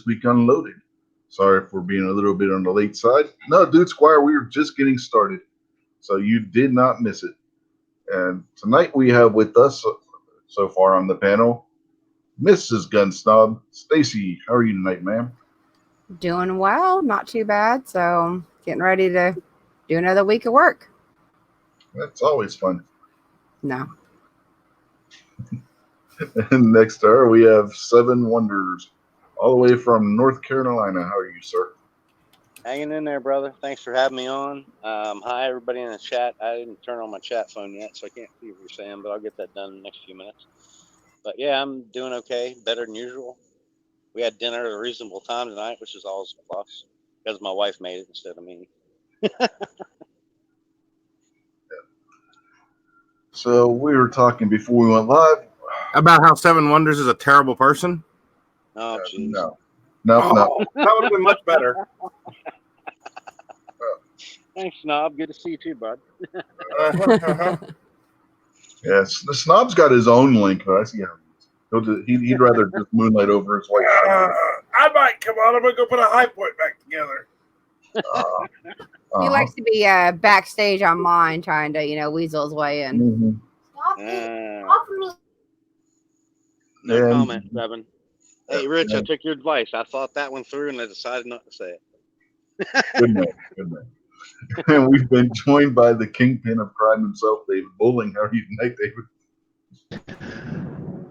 week unloaded. Sorry for being a little bit on the late side. No, dude, Squire, we were just getting started, so you did not miss it. And tonight we have with us so far on the panel, Mrs. Gun Snob, Stacy. How are you tonight, ma'am? Doing well, not too bad. So, getting ready to do another week of work. That's always fun. No. And next to her, we have Seven Wonders, all the way from North Carolina. How are you, sir? Hanging in there, brother. Thanks for having me on. Hi, everybody in the chat. I didn't turn on my chat phone yet, so I can't see what you're saying, but I'll get that done in the next few minutes. But yeah, I'm doing okay, better than usual. We had dinner at a reasonable time tonight, which is always a plus, because my wife made it instead of me. So we were talking before we went live about how Seven Wonders is a terrible person. Oh, jeez. No. That would have been much better. Thanks, Snob. Good to see you too, bud. Yes, the Snob's got his own link. I see how he'd rather just moonlight over his wife. I might come on. I'm gonna go put a high point back together. He likes to be backstage on mine, trying to, weasel his way in. No comment, Seven. Hey, Rich, I took your advice. I thought that one through, and I decided not to say it. Good man. And we've been joined by the kingpin of crime himself, David Bowling. How are you tonight, David?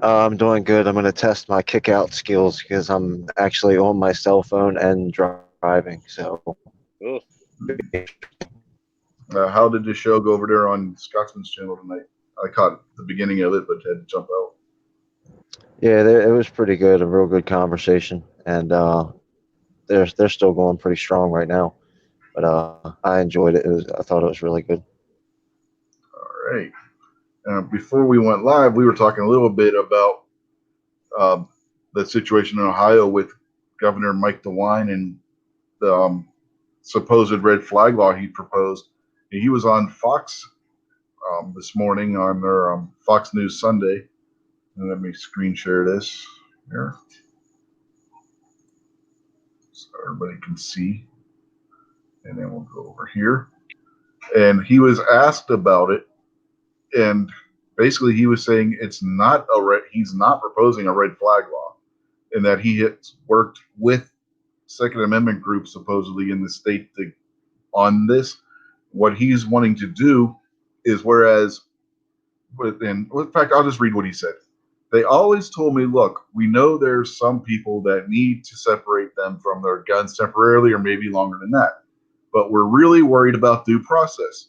I'm doing good. I'm going to test my kick-out skills because I'm actually on my cell phone and driving. So, how did the show go over there on Scotsman's channel tonight? I caught the beginning of it, but had to jump out. Yeah, it was pretty good. A real good conversation, and they're still going pretty strong right now. But I enjoyed it. I thought it was really good. All right. Before we went live, we were talking a little bit about the situation in Ohio with Governor Mike DeWine and the supposed red flag law he proposed. He was on Fox this morning on their Fox News Sunday. And let me screen share this here so everybody can see. And then we'll go over here. And he was asked about it. And basically he was saying he's not proposing a red flag law, and that he has worked with Second Amendment groups supposedly in the state on this. What he's wanting to do is, in fact, I'll just read what he said. They always told me, look, we know there's some people that need to separate them from their guns temporarily or maybe longer than that. But we're really worried about due process.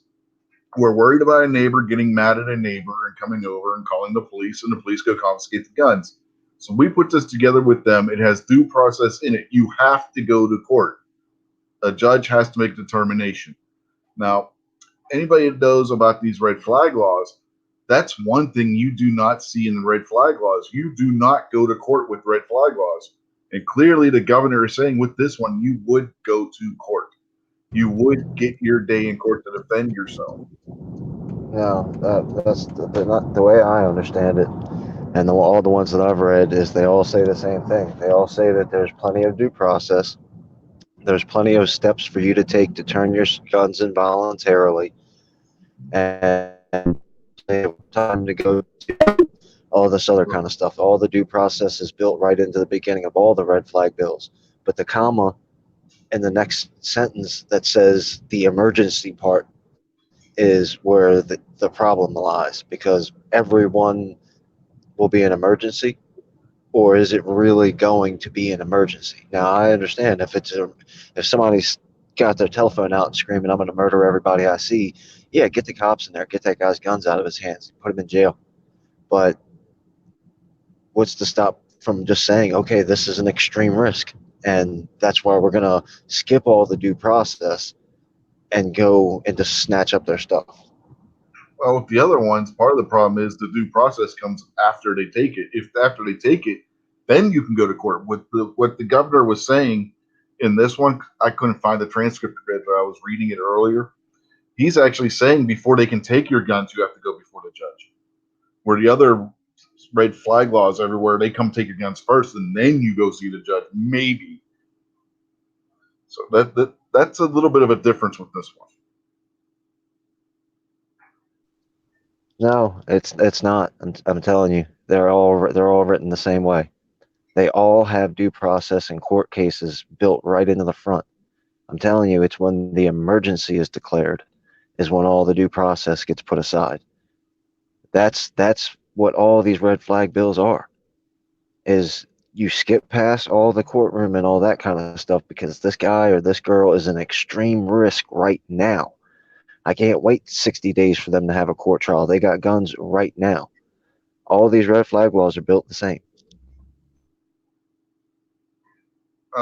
We're worried about a neighbor getting mad at a neighbor and coming over and calling the police, and the police go confiscate the guns. So we put this together with them. It has due process in it. You have to go to court. A judge has to make a determination. Now, anybody that knows about these red flag laws, that's one thing you do not see in the red flag laws. You do not go to court with red flag laws. And clearly the governor is saying with this one, you would go to court. You would get your day in court to defend yourself. No, that's not the way I understand it. And all the ones that I've read is they all say the same thing. They all say that there's plenty of due process. There's plenty of steps for you to take to turn your guns in voluntarily. And they have time to go to all this other kind of stuff. All the due process is built right into the beginning of all the red flag bills. But the comma in the next sentence that says the emergency part is where the problem lies, because everyone will be an emergency, or is it really going to be an emergency? Now, I understand if somebody's got their telephone out and screaming, I'm going to murder everybody I see, yeah, get the cops in there, get that guy's guns out of his hands, put him in jail. But what's to stop from just saying, okay, this is an extreme risk, and that's why we're going to skip all the due process and go and just snatch up their stuff? Well, with the other ones, part of the problem is the due process comes after they take it. If after they take it, then you can go to court. What the governor was saying in this one, I couldn't find the transcript of it, but I was reading it earlier. He's actually saying before they can take your guns, you have to go before the judge. Where the other red flag laws everywhere, they come take your guns first, and then you go see the judge, maybe. So that's a little bit of a difference with this one. No, it's not. I'm telling you, they're all written the same way. They all have due process and court cases built right into the front. I'm telling you, it's when the emergency is declared, is when all the due process gets put aside. That's what all these red flag bills are. Is you skip past all the courtroom and all that kind of stuff because this guy or this girl is an extreme risk right now. I can't wait 60 days for them to have a court trial. They got guns right now. All these red flag laws are built the same.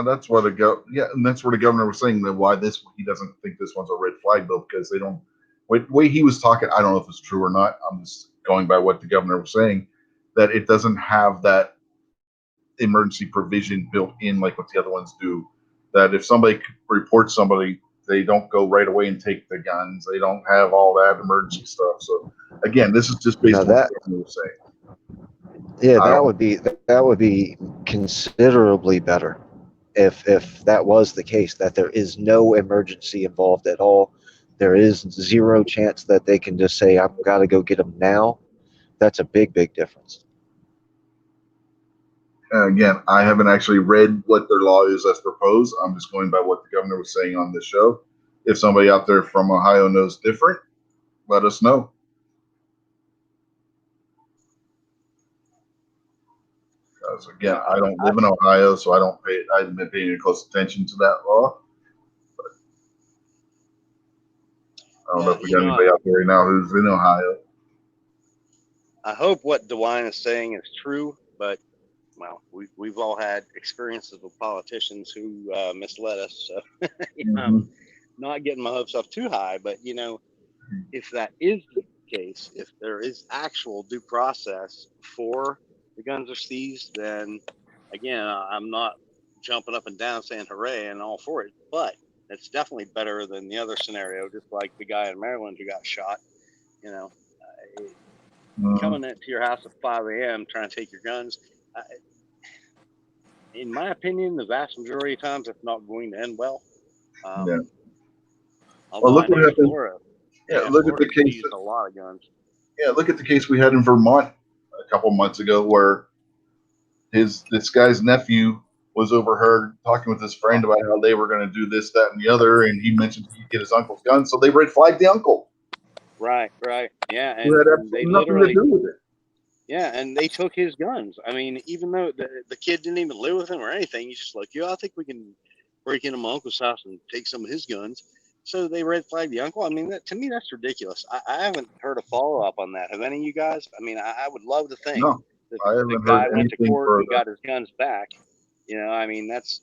That's what and that's where the governor was saying that why he doesn't think this one's a red flag bill because they don't. Way he was talking, I don't know if it's true or not. I'm just going by what the governor was saying, that it doesn't have that emergency provision built in like what the other ones do. That if somebody reports somebody, they don't go right away and take the guns. They don't have all that emergency stuff. So again, this is just based on what the governor was saying. Yeah, that would be considerably better if that was the case, that there is no emergency involved at all. There is zero chance that they can just say, I've got to go get them now. That's a big difference. Again, I haven't actually read what their law is as proposed. I'm just going by what the governor was saying on this show. If somebody out there from Ohio knows different, let us know. Because again, I don't live in Ohio, so I haven't been paying close attention to that law. But I don't know if we got anybody out there right now who's in Ohio. I hope what DeWine is saying is true, but well, we've all had experiences with politicians who misled us. So I'm not getting my hopes up too high, but if that is the case, if there is actual due process for the guns are seized, then again, I'm not jumping up and down saying hooray and all for it, but it's definitely better than the other scenario, just like the guy in Maryland who got shot. Coming into your house at 5 a.m. trying to take your guns. In my opinion, the vast majority of times it's not going to end well. Well, look what happened. Look at the case. A lot of guns. Yeah, look at the case we had in Vermont a couple months ago, where this guy's nephew was overheard talking with his friend about how they were going to do this, that, and the other, and he mentioned he'd get his uncle's gun, so they red flagged the uncle. Right, yeah, and had absolutely nothing to do with it. Yeah, and they took his guns. I mean, even though the kid didn't even live with him or anything, he's just like, I think we can break into my uncle's house and take some of his guns. So they red flagged the uncle. I mean, to me, that's ridiculous. I haven't heard a follow up on that. Have any of you guys? I mean, I would love to think that the guy went to court and got his guns back. I mean, that's,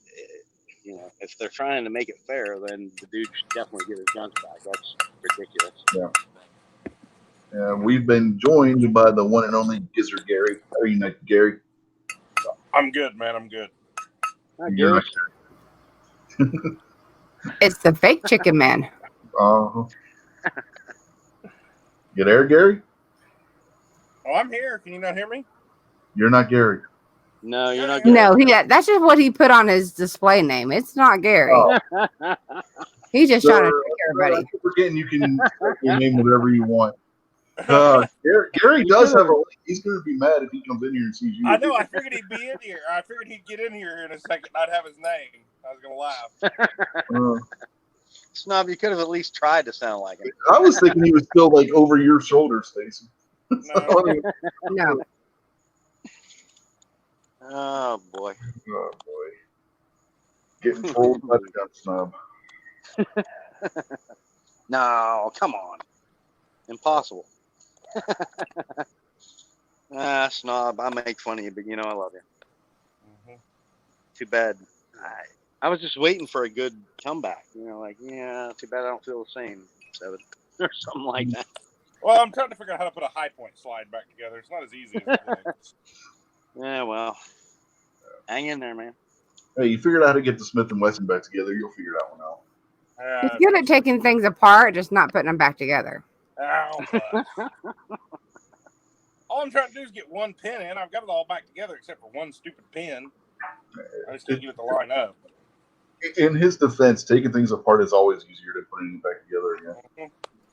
if they're trying to make it fair, then the dude should definitely get his guns back. That's ridiculous. Yeah. We've been joined by the one and only Gizzard Gary. How are you, Gary? I'm good, man. I'm good. You're It's the fake chicken man. You there, Gary? Oh, I'm here. Can you not hear me? You're not Gary. No, you're not Gary. No, that's just what he put on his display name. It's not Gary. Oh. He's just trying to trick everybody. I'm forgetting you can name whatever you want. Gary does have a link. He's going to be mad if he comes in here and sees you. I know. I figured he'd be in here. I figured he'd get in here in a second. I'd have his name. I was going to laugh. Snob, you could have at least tried to sound like him. I was thinking he was still like over your shoulder, Stacy. No. Oh boy. Getting trolled by the gun snob. No, come on. Impossible. Snob, I make fun of you, but I love you. Mm-hmm. Too bad. I was just waiting for a good comeback. Too bad I don't feel the same, Seven, or something like that. Well, I'm trying to figure out how to put a high point slide back together. It's not as easy as it is. Yeah, well, hang in there, man. Hey, you figured out how to get the Smith & Wesson back together. You'll figure that one out. He's good at taking things apart, just not putting them back together. All I'm trying to do is get one pin in. I've got it all back together except for one stupid pin. I just can't get it to line up. in his defense, taking things apart is always easier than putting it back together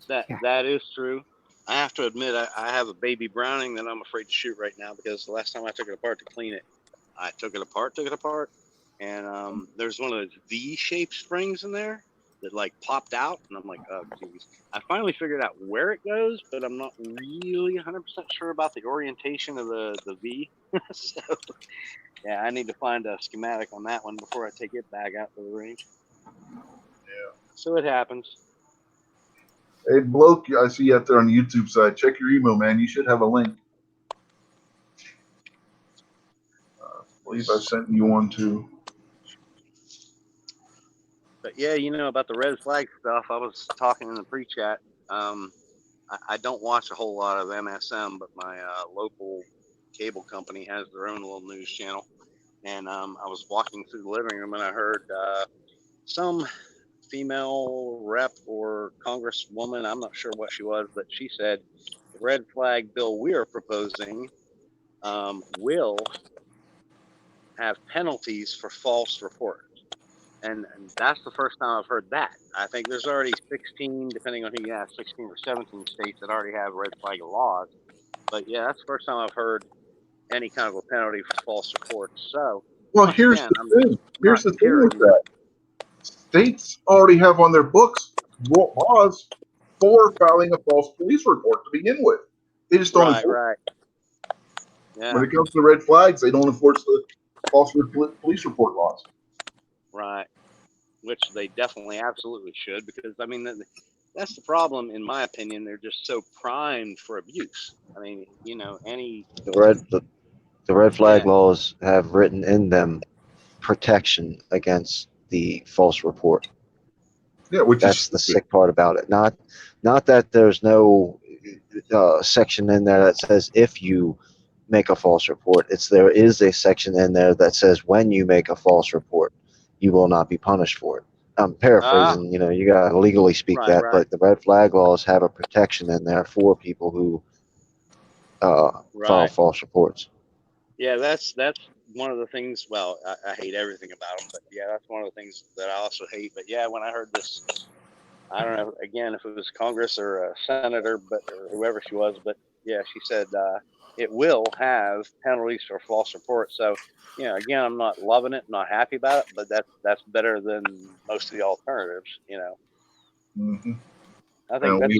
again. That is true. I have to admit, I have a baby Browning that I'm afraid to shoot right now because the last time I took it apart to clean it, I took it apart, and there's one of those V-shaped springs in there that like popped out, and I'm like, oh geez. I finally figured out where it goes, but I'm not really 100% sure about the orientation of the V. So yeah, I need to find a schematic on that one before I take it back out to the range. Yeah. So it happens. Hey, bloke, I see you out there on the YouTube side. Check your email, man. You should have a link. I believe I sent you one too. But yeah, about the red flag stuff, I was talking in the pre-chat. I don't watch a whole lot of MSM, but my local cable company has their own little news channel. And I was walking through the living room and I heard some female rep or congresswoman, I'm not sure what she was, but she said the red flag bill we are proposing will have penalties for false reports. And that's the first time I've heard that. I think there's already 16, depending on who you ask, 16 or 17 states that already have red flag laws. But yeah, that's the first time I've heard any kind of a penalty for false reports. So, well, here's the thing. Here's the thing with that. States already have on their books laws for filing a false police report to begin with. They just don't enforce. Right. Yeah. When it comes to red flags, they don't enforce the false police report laws. Right. Which they definitely absolutely should, because I mean that's the problem in my opinion. They're just so primed for abuse. I mean, the red flag laws have written in them protection against the false report. Yeah, that's the sick part about it. Not that there's no section in there that says if you make a false report. There is a section in there that says when you make a false report, you will not be punished for it. I'm paraphrasing, you got to legally speak that, but the red flag laws have a protection in there for people who file false reports. Yeah, that's one of the things. Well, I hate everything about them, but yeah, that's one of the things that I also hate. But yeah, when I heard this, I don't know, again, if it was Congress or a senator, or whoever she was, but yeah, she said it will have penalties for false reports. So, again, I'm not loving it, not happy about it, but that's better than most of the alternatives, Mm-hmm. I think that's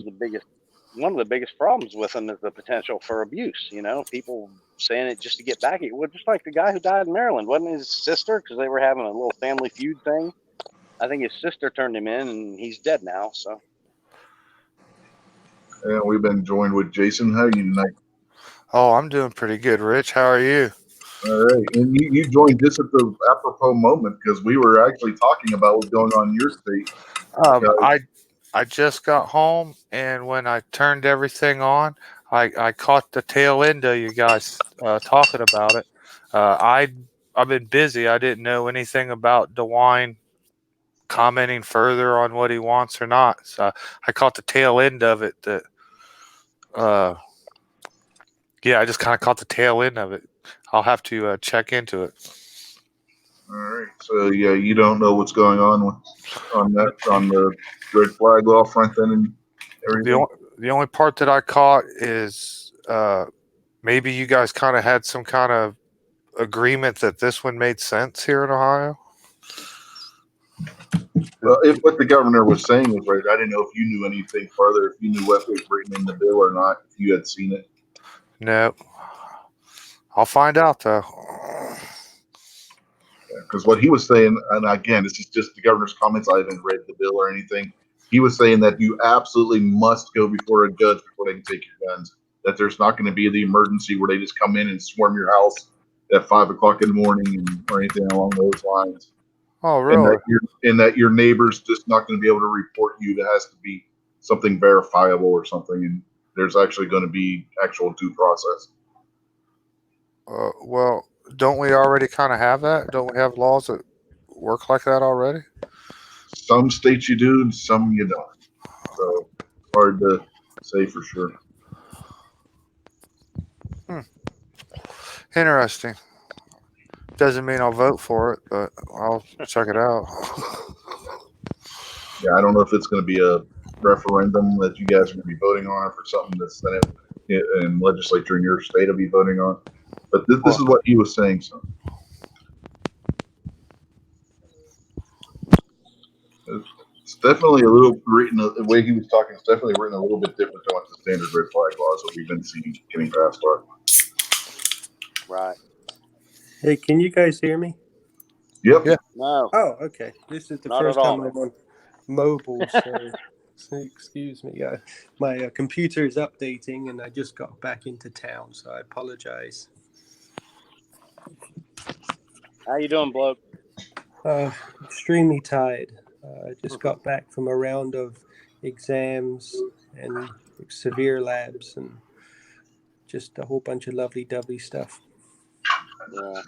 one of the biggest problems with them is the potential for abuse. People saying it just to get back at you. Well, just like the guy who died in Maryland, wasn't his sister? Because they were having a little family feud thing. I think his sister turned him in, and he's dead now. So. And we've been joined with Jason. How are you tonight? Oh, I'm doing pretty good, Rich. How are you? All right. And you joined just at the apropos moment because we were actually talking about what's going on in your state. I just got home, and when I turned everything on, I caught the tail end of you guys talking about it. I've been busy. I didn't know anything about DeWine commenting further on what he wants or not. So I caught the tail end of it. I just kind of caught the tail end of it. I'll have to check into it. All right. So yeah, you don't know what's going on on the red flag law front then and everything. The only part that I caught is maybe you guys kind of had some kind of agreement that this one made sense here in Ohio. Well, if what the governor was saying was right, I didn't know if you knew anything further, if you knew what was written in the bill or not, if you had seen it. No. I'll find out, though. Because what he was saying, and again, this is just the governor's comments. I haven't read the bill or anything. He was saying that you absolutely must go before a judge before they can take your guns. That there's not going to be the emergency where they just come in and swarm your house at 5 o'clock in the morning or anything along those lines. Oh, really? And that your neighbor's just not going to be able to report you. There has to be something verifiable or something, and there's actually going to be actual due process. Well, don't we already kind of have that? Don't we have laws that work like that already? Some states you do, and some you don't. So hard to say for sure. Interesting. Doesn't mean I'll vote for it, but I'll check it out. Yeah, I don't know if it's going to be a referendum that you guys are going to be voting on, or for something that Senate and legislature in your state will be voting on. But this is what he was saying. So it's definitely a little written. The way he was talking is definitely written a little bit different than what the standard red flag laws that we've been seeing getting passed are. Right. Hey, can you guys hear me? Yep. Yeah. No. Oh, okay. This is the Not first at all. time I'm on mobile, so excuse me. My computer is updating, and I just got back into town, so I apologize. How you doing, bloke? Extremely tired. I just got back from a round of exams and severe labs and just a whole bunch of lovely-dovey stuff. Yeah.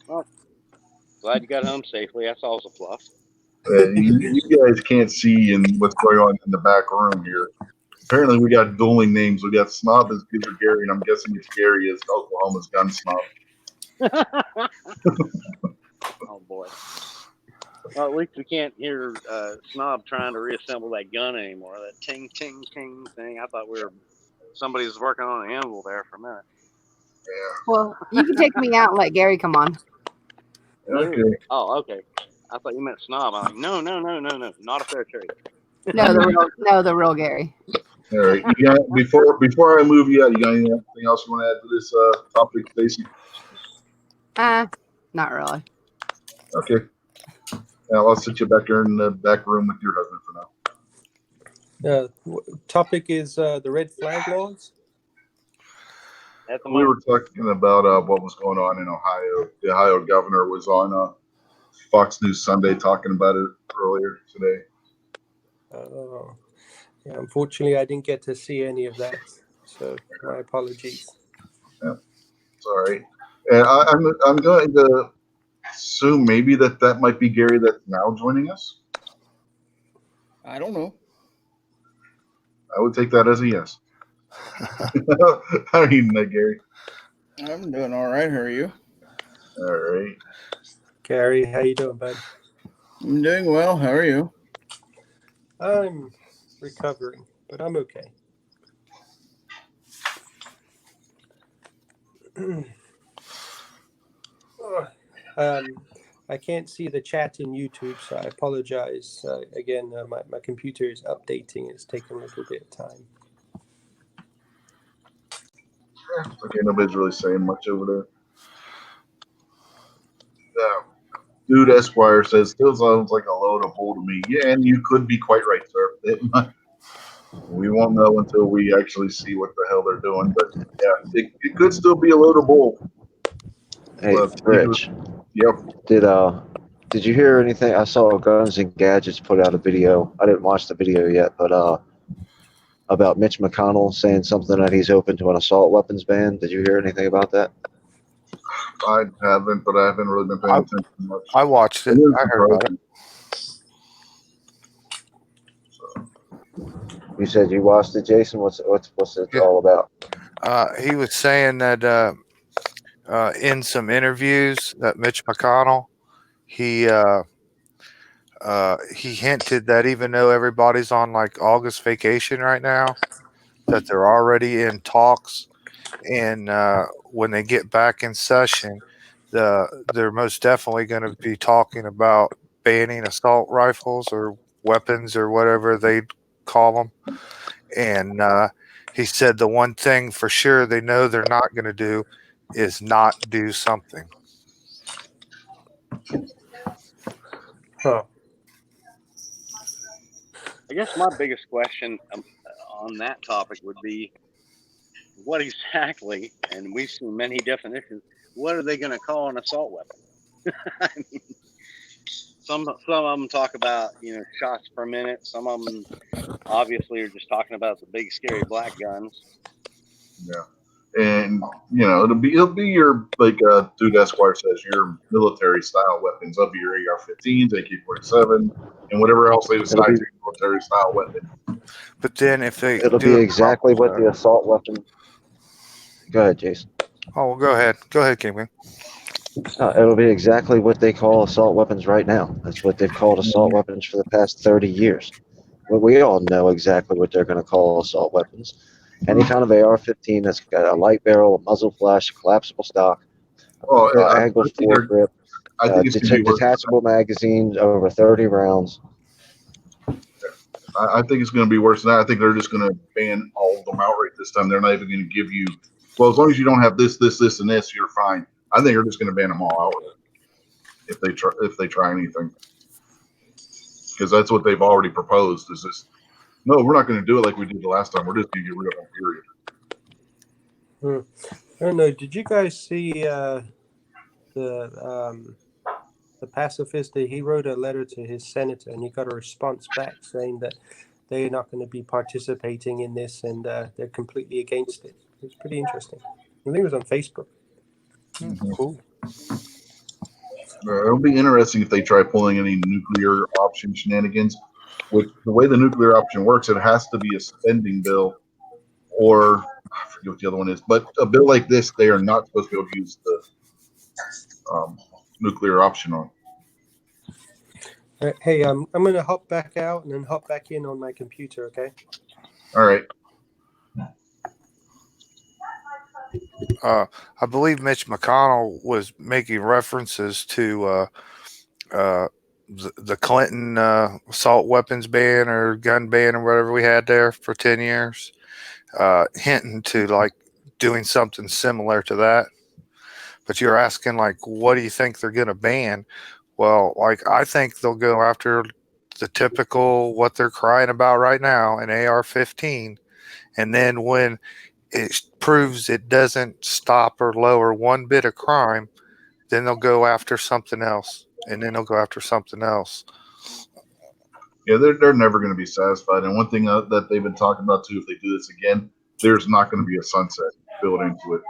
Well, glad you got home safely. That's always a plus. You guys can't see what's going on in the back room here. Apparently, we got dueling names. We got Snob as Peter Gary, and I'm guessing it's Gary as Oklahoma's Gun Snob. Oh boy. Well, at least we can't hear Snob trying to reassemble that gun anymore. That ting ting ting thing. I thought somebody was working on an anvil there for a minute. Yeah. Well, you can take me out and let Gary come on. Okay. Oh, okay. I thought you meant Snob. I'm like, no, not a fair trade. No, the real Gary. All right. You got, before I move you out, you got anything else you want to add to this topic, Stacy? Not really. Okay. Now I'll sit you back there in the back room with your husband for now. Topic is the red flag laws. At the We were moment, talking about what was going on in Ohio. The Ohio governor was on Fox News Sunday talking about it earlier today. Yeah, unfortunately, I didn't get to see any of that, so my apologies. Yeah, sorry. And I'm going to assume maybe that might be Gary that's now joining us. I don't know. I would take that as a yes. How are you tonight, Gary? I'm doing all right. How are you? All right. Gary, how you doing, bud? I'm doing well. How are you? I'm recovering, but I'm okay. I can't see the chat in YouTube, so I apologize. Again, my computer is updating. It's taking a little bit of time. Okay, nobody's really saying much over there. Dude Esquire says, still sounds like a load of bull to me. Yeah, and you could be quite right, sir. We won't know until we actually see what the hell they're doing. But yeah, it could still be a load of bull. Hey, Rich. Yep. Did you hear anything? I saw Guns and Gadgets put out a video. I didn't watch the video yet, but about Mitch McConnell saying something that he's open to an assault weapons ban. Did you hear anything about that? I haven't, but I haven't really been paying attention much. I watched it. I heard about it. You said you watched it, Jason. What's it all about? He was saying that in some interviews that Mitch McConnell, he hinted that even though everybody's on like August vacation right now, that they're already in talks, and when they get back in session, they're most definitely going to be talking about banning assault rifles or weapons or whatever they call them. And he said the one thing for sure they know they're not going to do is not do something. Huh. I guess my biggest question on that topic would be, what exactly, and we've seen many definitions, what are they going to call an assault weapon? I mean, some of them talk about, shots per minute. Some of them obviously are just talking about the big scary black guns. Yeah. And it'll be your, like Dude Esquire says, your military style weapons. That'll be your AR-15s, AK-47, and whatever else they decide to military style weapon. But then if they It'll be exactly what the assault weapon. Go ahead, Jason. Oh, well, go ahead. Go ahead, Kingman. It'll be exactly what they call assault weapons right now. That's what they've called assault weapons for the past 30 years. Well, we all know exactly what they're going to call assault weapons. Any kind of AR-15 that's got a light barrel, a muzzle flash, collapsible stock, Oh, angled foregrip, I think it's going to be worse. detachable magazines, over 30 rounds. I think it's going to be worse than that. I think they're just going to ban all of them outright this time. They're not even going to give you, well, as long as you don't have this, and this, you're fine. I think they're just going to ban them all outright if they try anything, because that's what they've already proposed. Is this? No, we're not going to do it like we did the last time. We're just going to get rid of them. Period. I don't know. Did you guys see the pacifist? He wrote a letter to his senator, and he got a response back saying that they're not going to be participating in this, and they're completely against it. It's pretty interesting. I think it was on Facebook. Cool. It'll be interesting if they try pulling any nuclear option shenanigans. With the way the nuclear option works, it has to be a spending bill, or I forget what the other one is. But a bill like this, they are not supposed to be able to use the nuclear option on. Hey, I'm going to hop back out and then hop back in on my computer, okay? All right. I believe Mitch McConnell was making references to the Clinton assault weapons ban or gun ban or whatever we had there for 10 years, hinting to like doing something similar to that. But you're asking, like, what do you think they're going to ban? Well, like, I think they'll go after the typical what they're crying about right now, an AR-15. And then when it proves it doesn't stop or lower one bit of crime, then they'll go after something else. And then they'll go after something else. Yeah, they're never going to be satisfied. And one thing that they've been talking about, too, if they do this again, there's not going to be a sunset built into it.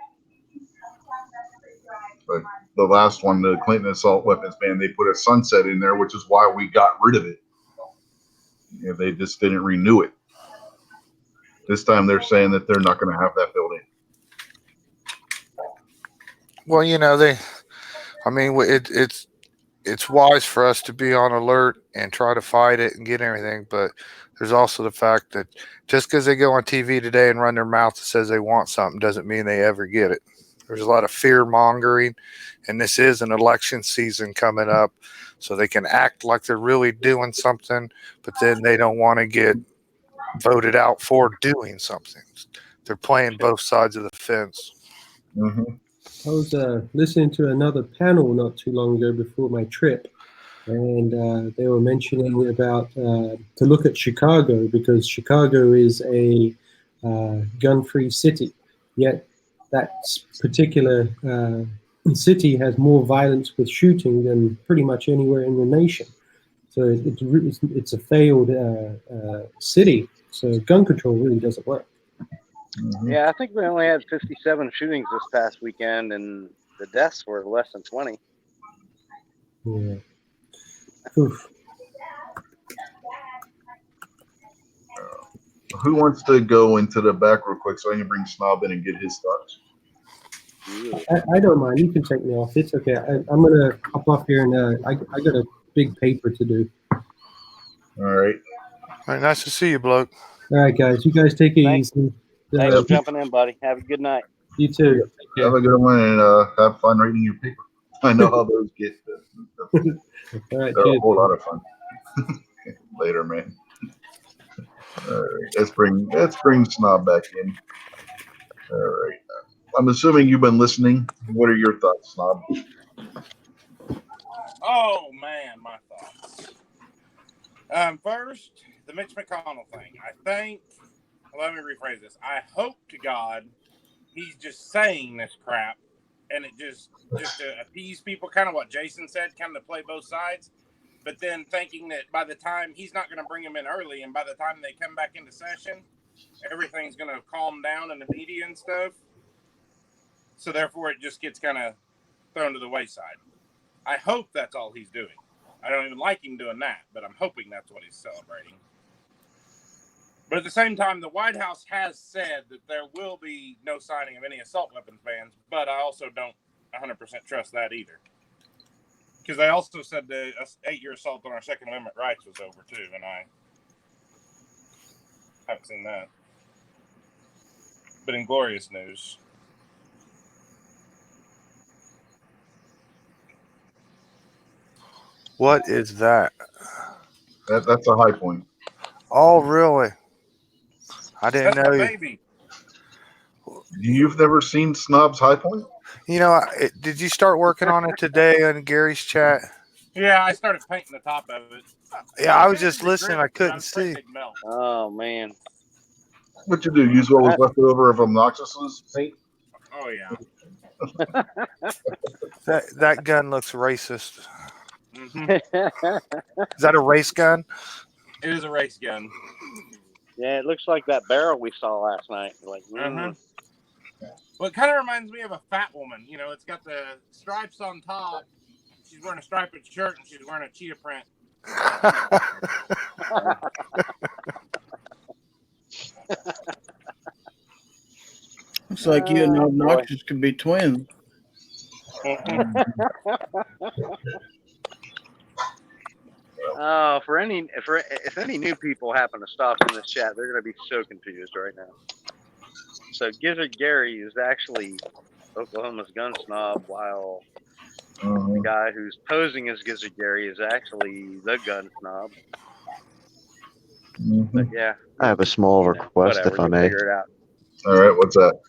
But the last one, the Clinton assault weapons ban, they put a sunset in there, which is why we got rid of it. Yeah, they just didn't renew it. This time they're saying that they're not going to have that built in. Well, you know, it's wise for us to be on alert and try to fight it and get everything. But there's also the fact that just because they go on TV today and run their mouth that says they want something doesn't mean they ever get it. There's a lot of fear mongering, and this is an election season coming up, so they can act like they're really doing something, but then they don't want to get voted out for doing something. They're playing both sides of the fence. Mm-hmm. I was listening to another panel not too long ago before my trip, and they were mentioning about to look at Chicago, because Chicago is a gun-free city, yet that particular city has more violence with shooting than pretty much anywhere in the nation. So it's a failed city. So gun control really doesn't work. Mm-hmm. Yeah, I think we only had 57 shootings this past weekend, and the deaths were less than 20. Yeah. Oof. Who wants to go into the back real quick so I can bring Snob in and get his thoughts? I don't mind. You can take me off. It's okay. I'm gonna hop off here, and I got a big paper to do. All right. All right, nice to see you, bloke. All right, guys. You guys take it easy. Thanks for jumping in, buddy. Have a good night. You too. Have a good one and have fun reading your paper. I know how those get. All right, They're a whole lot of fun. Later, man. All right, let's bring Snob back in. All right. I'm assuming you've been listening. What are your thoughts, Snob? Oh man, my thoughts. First, the Mitch McConnell thing. Let me rephrase this. I hope to God he's just saying this crap, and it just to appease people, kind of what Jason said, kind of play both sides. But then thinking that by the time he's not going to bring them in early, and by the time they come back into session, everything's going to calm down in the media and stuff. So therefore, it just gets kind of thrown to the wayside. I hope that's all he's doing. I don't even like him doing that, but I'm hoping that's what he's celebrating. But at the same time, the White House has said that there will be no signing of any assault weapons bans, but I also don't 100% trust that either. Because they also said the 8-year assault on our Second Amendment rights was over too, and I haven't seen that. But in glorious news, What is that? That's a high point. Oh, really? I didn't that's know my you. baby. You've never seen Snob's High Point? You know, did you start working on it today on Gary's chat? Yeah, I started painting the top of it. Yeah, I was just listening. I couldn't see. Oh man. What you do? Use what was left over of Obnoxious's paint? Oh yeah. That gun looks racist. Mm-hmm. Is that a race gun? It is a race gun. Yeah, it looks like that barrel we saw last night. Like, Well, it kind of reminds me of a fat woman. You know, it's got the stripes on top. She's wearing a striped shirt and she's wearing a cheetah print. Looks like you and Obnoxious could be twins. Oh, if any new people happen to stop in this chat, they're going to be so confused right now. So Gizzard Gary is actually Oklahoma's gun snob, while the guy who's posing as Gizzard Gary is actually the gun snob. But yeah, I have a small request, whatever, if I you may. figure it out. All right, what's that?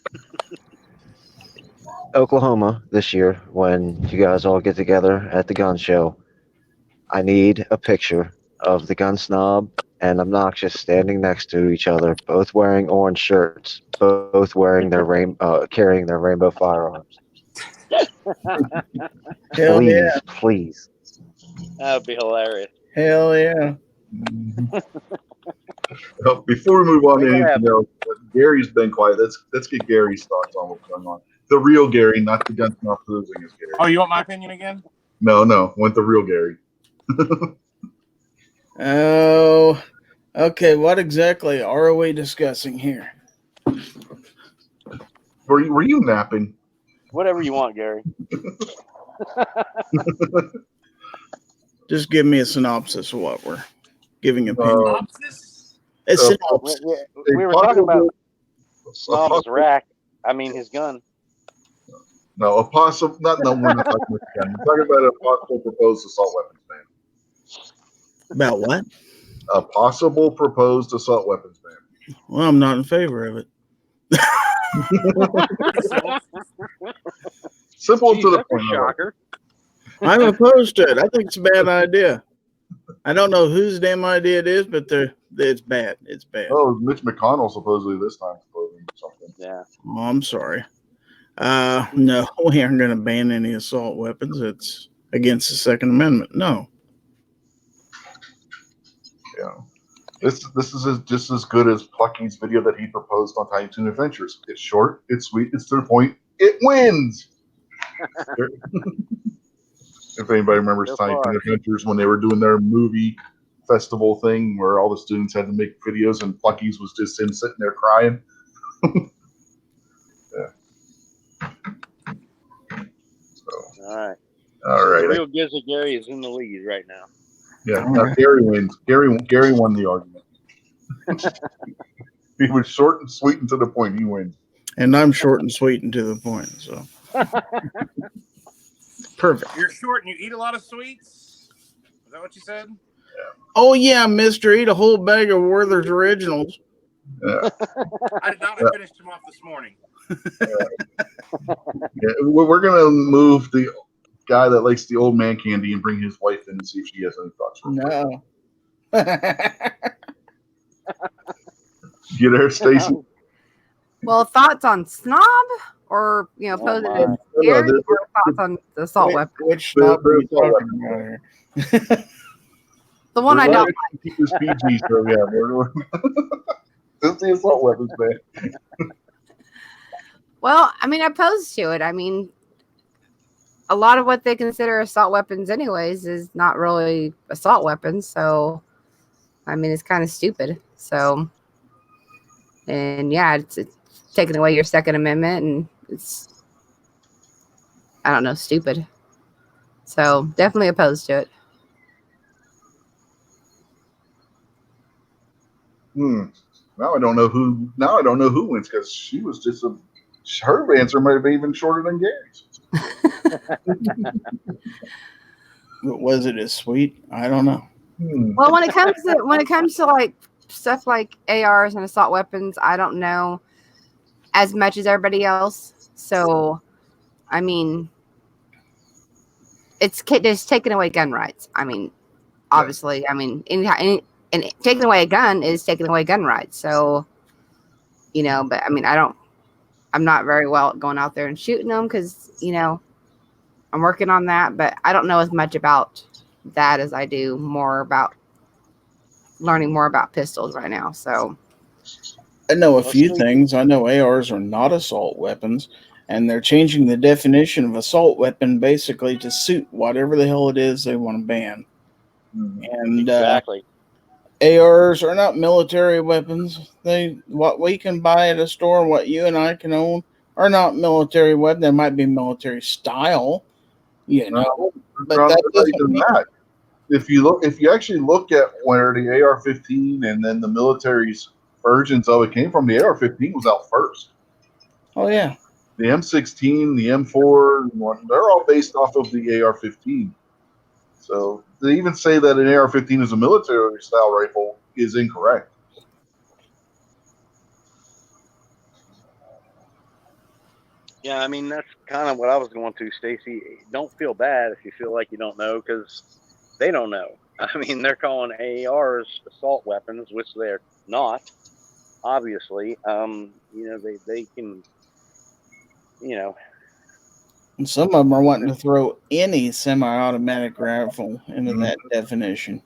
Oklahoma this year, when you guys all get together at the gun show, I need a picture of the gun snob and Obnoxious standing next to each other, both wearing orange shirts, both wearing their carrying their rainbow firearms. Hell Please, yeah. please. That would be hilarious. Hell yeah. Well, before we move on to anything else, Gary's been quiet. Let's get Gary's thoughts on what's going on. The real Gary, not the gun snob posing as Gary. Oh, you want my opinion again? No, want the real Gary. Oh, okay. What exactly are we discussing here? Were you napping? Whatever you want, Gary. Just give me a synopsis of what we're giving opinion. A synopsis. We were talking about Snob's rack. I mean, his gun. No, we're not talking about his gun. We're talking about a possible proposed assault weapons ban. About what? A possible proposed assault weapons ban. Well, I'm not in favor of it. Simple to the point. Shocker. I'm opposed to it. I think it's a bad idea. I don't know whose damn idea it is, but it's bad. It's bad. Oh, Mitch McConnell supposedly this time proposing something. Yeah. Oh, I'm sorry. No, we aren't going to ban any assault weapons. It's against the Second Amendment. No. Yeah. This is just as good as Plucky's video that he proposed on Tiny Toon Adventures. It's short, it's sweet, it's to the point. It wins. If anybody remembers Tiny Toon Adventures when they were doing their movie festival thing where all the students had to make videos and Plucky's was just him sitting there crying. Yeah. All right. All right. The real Gizzard Gary is in the lead right now. Yeah. Now Gary wins. Gary won the argument. He was short and sweet and to the point. He wins. And I'm short and sweet and to the point. So perfect. You're short and you eat a lot of sweets? Is that what you said? Oh yeah, Mister, eat a whole bag of Werther's Originals. Yeah. I did not finish them off this morning. Yeah, we're gonna move the guy that likes the old man candy and bring his wife in and see if she has any thoughts. No. You there, Stacy? Well, thoughts on Snob or posing as Gary, or thoughts on the assault weapon? Which snob are you talking about here? The one I don't like. Keep this PG, so yeah. It's the assault weapons, man. Well, I mean, opposed to it. I mean, a lot of what they consider assault weapons anyways is not really assault weapons. So, I mean, it's kind of stupid. So, And yeah, it's taking away your Second Amendment, and it's, I don't know, stupid. So definitely opposed to it. Now I don't know who. Now I don't know who wins because she was just a. Her answer might have been even shorter than Gary's. Was it as sweet? I don't know. Well, when it comes to like stuff like ARs and assault weapons, I don't know as much as everybody else. So, I mean, it's taking away gun rights. I mean, obviously, I mean, and taking away a gun is taking away gun rights. So, you know, but I mean, I'm not very well at going out there and shooting them because, you know, I'm working on that, but I don't know as much about that as I do more about learning more about pistols right now. So I know a few things. I know ARs are not assault weapons, and they're changing the definition of assault weapon basically to suit whatever the hell it is they want to ban. And Exactly. ARs are not military weapons. What we can buy at a store, what you and I can own, are not military weapons. They might be military style, you know, but Not that doesn't even mean that. If you actually look at where the AR-15 and then the military's versions of it came from, the AR-15 was out first. Oh yeah. The M16, the M4, they're all based off of the AR-15. So to even say that an AR-15 is a military style rifle is incorrect. Yeah, I mean, that's kind of what I was going to, Stacy. Don't feel bad if you feel like you don't know, because they don't know. I mean, they're calling ARs assault weapons, which they're not, obviously. You know, they can, you know. And some of them are wanting to throw any semi-automatic rifle into that definition.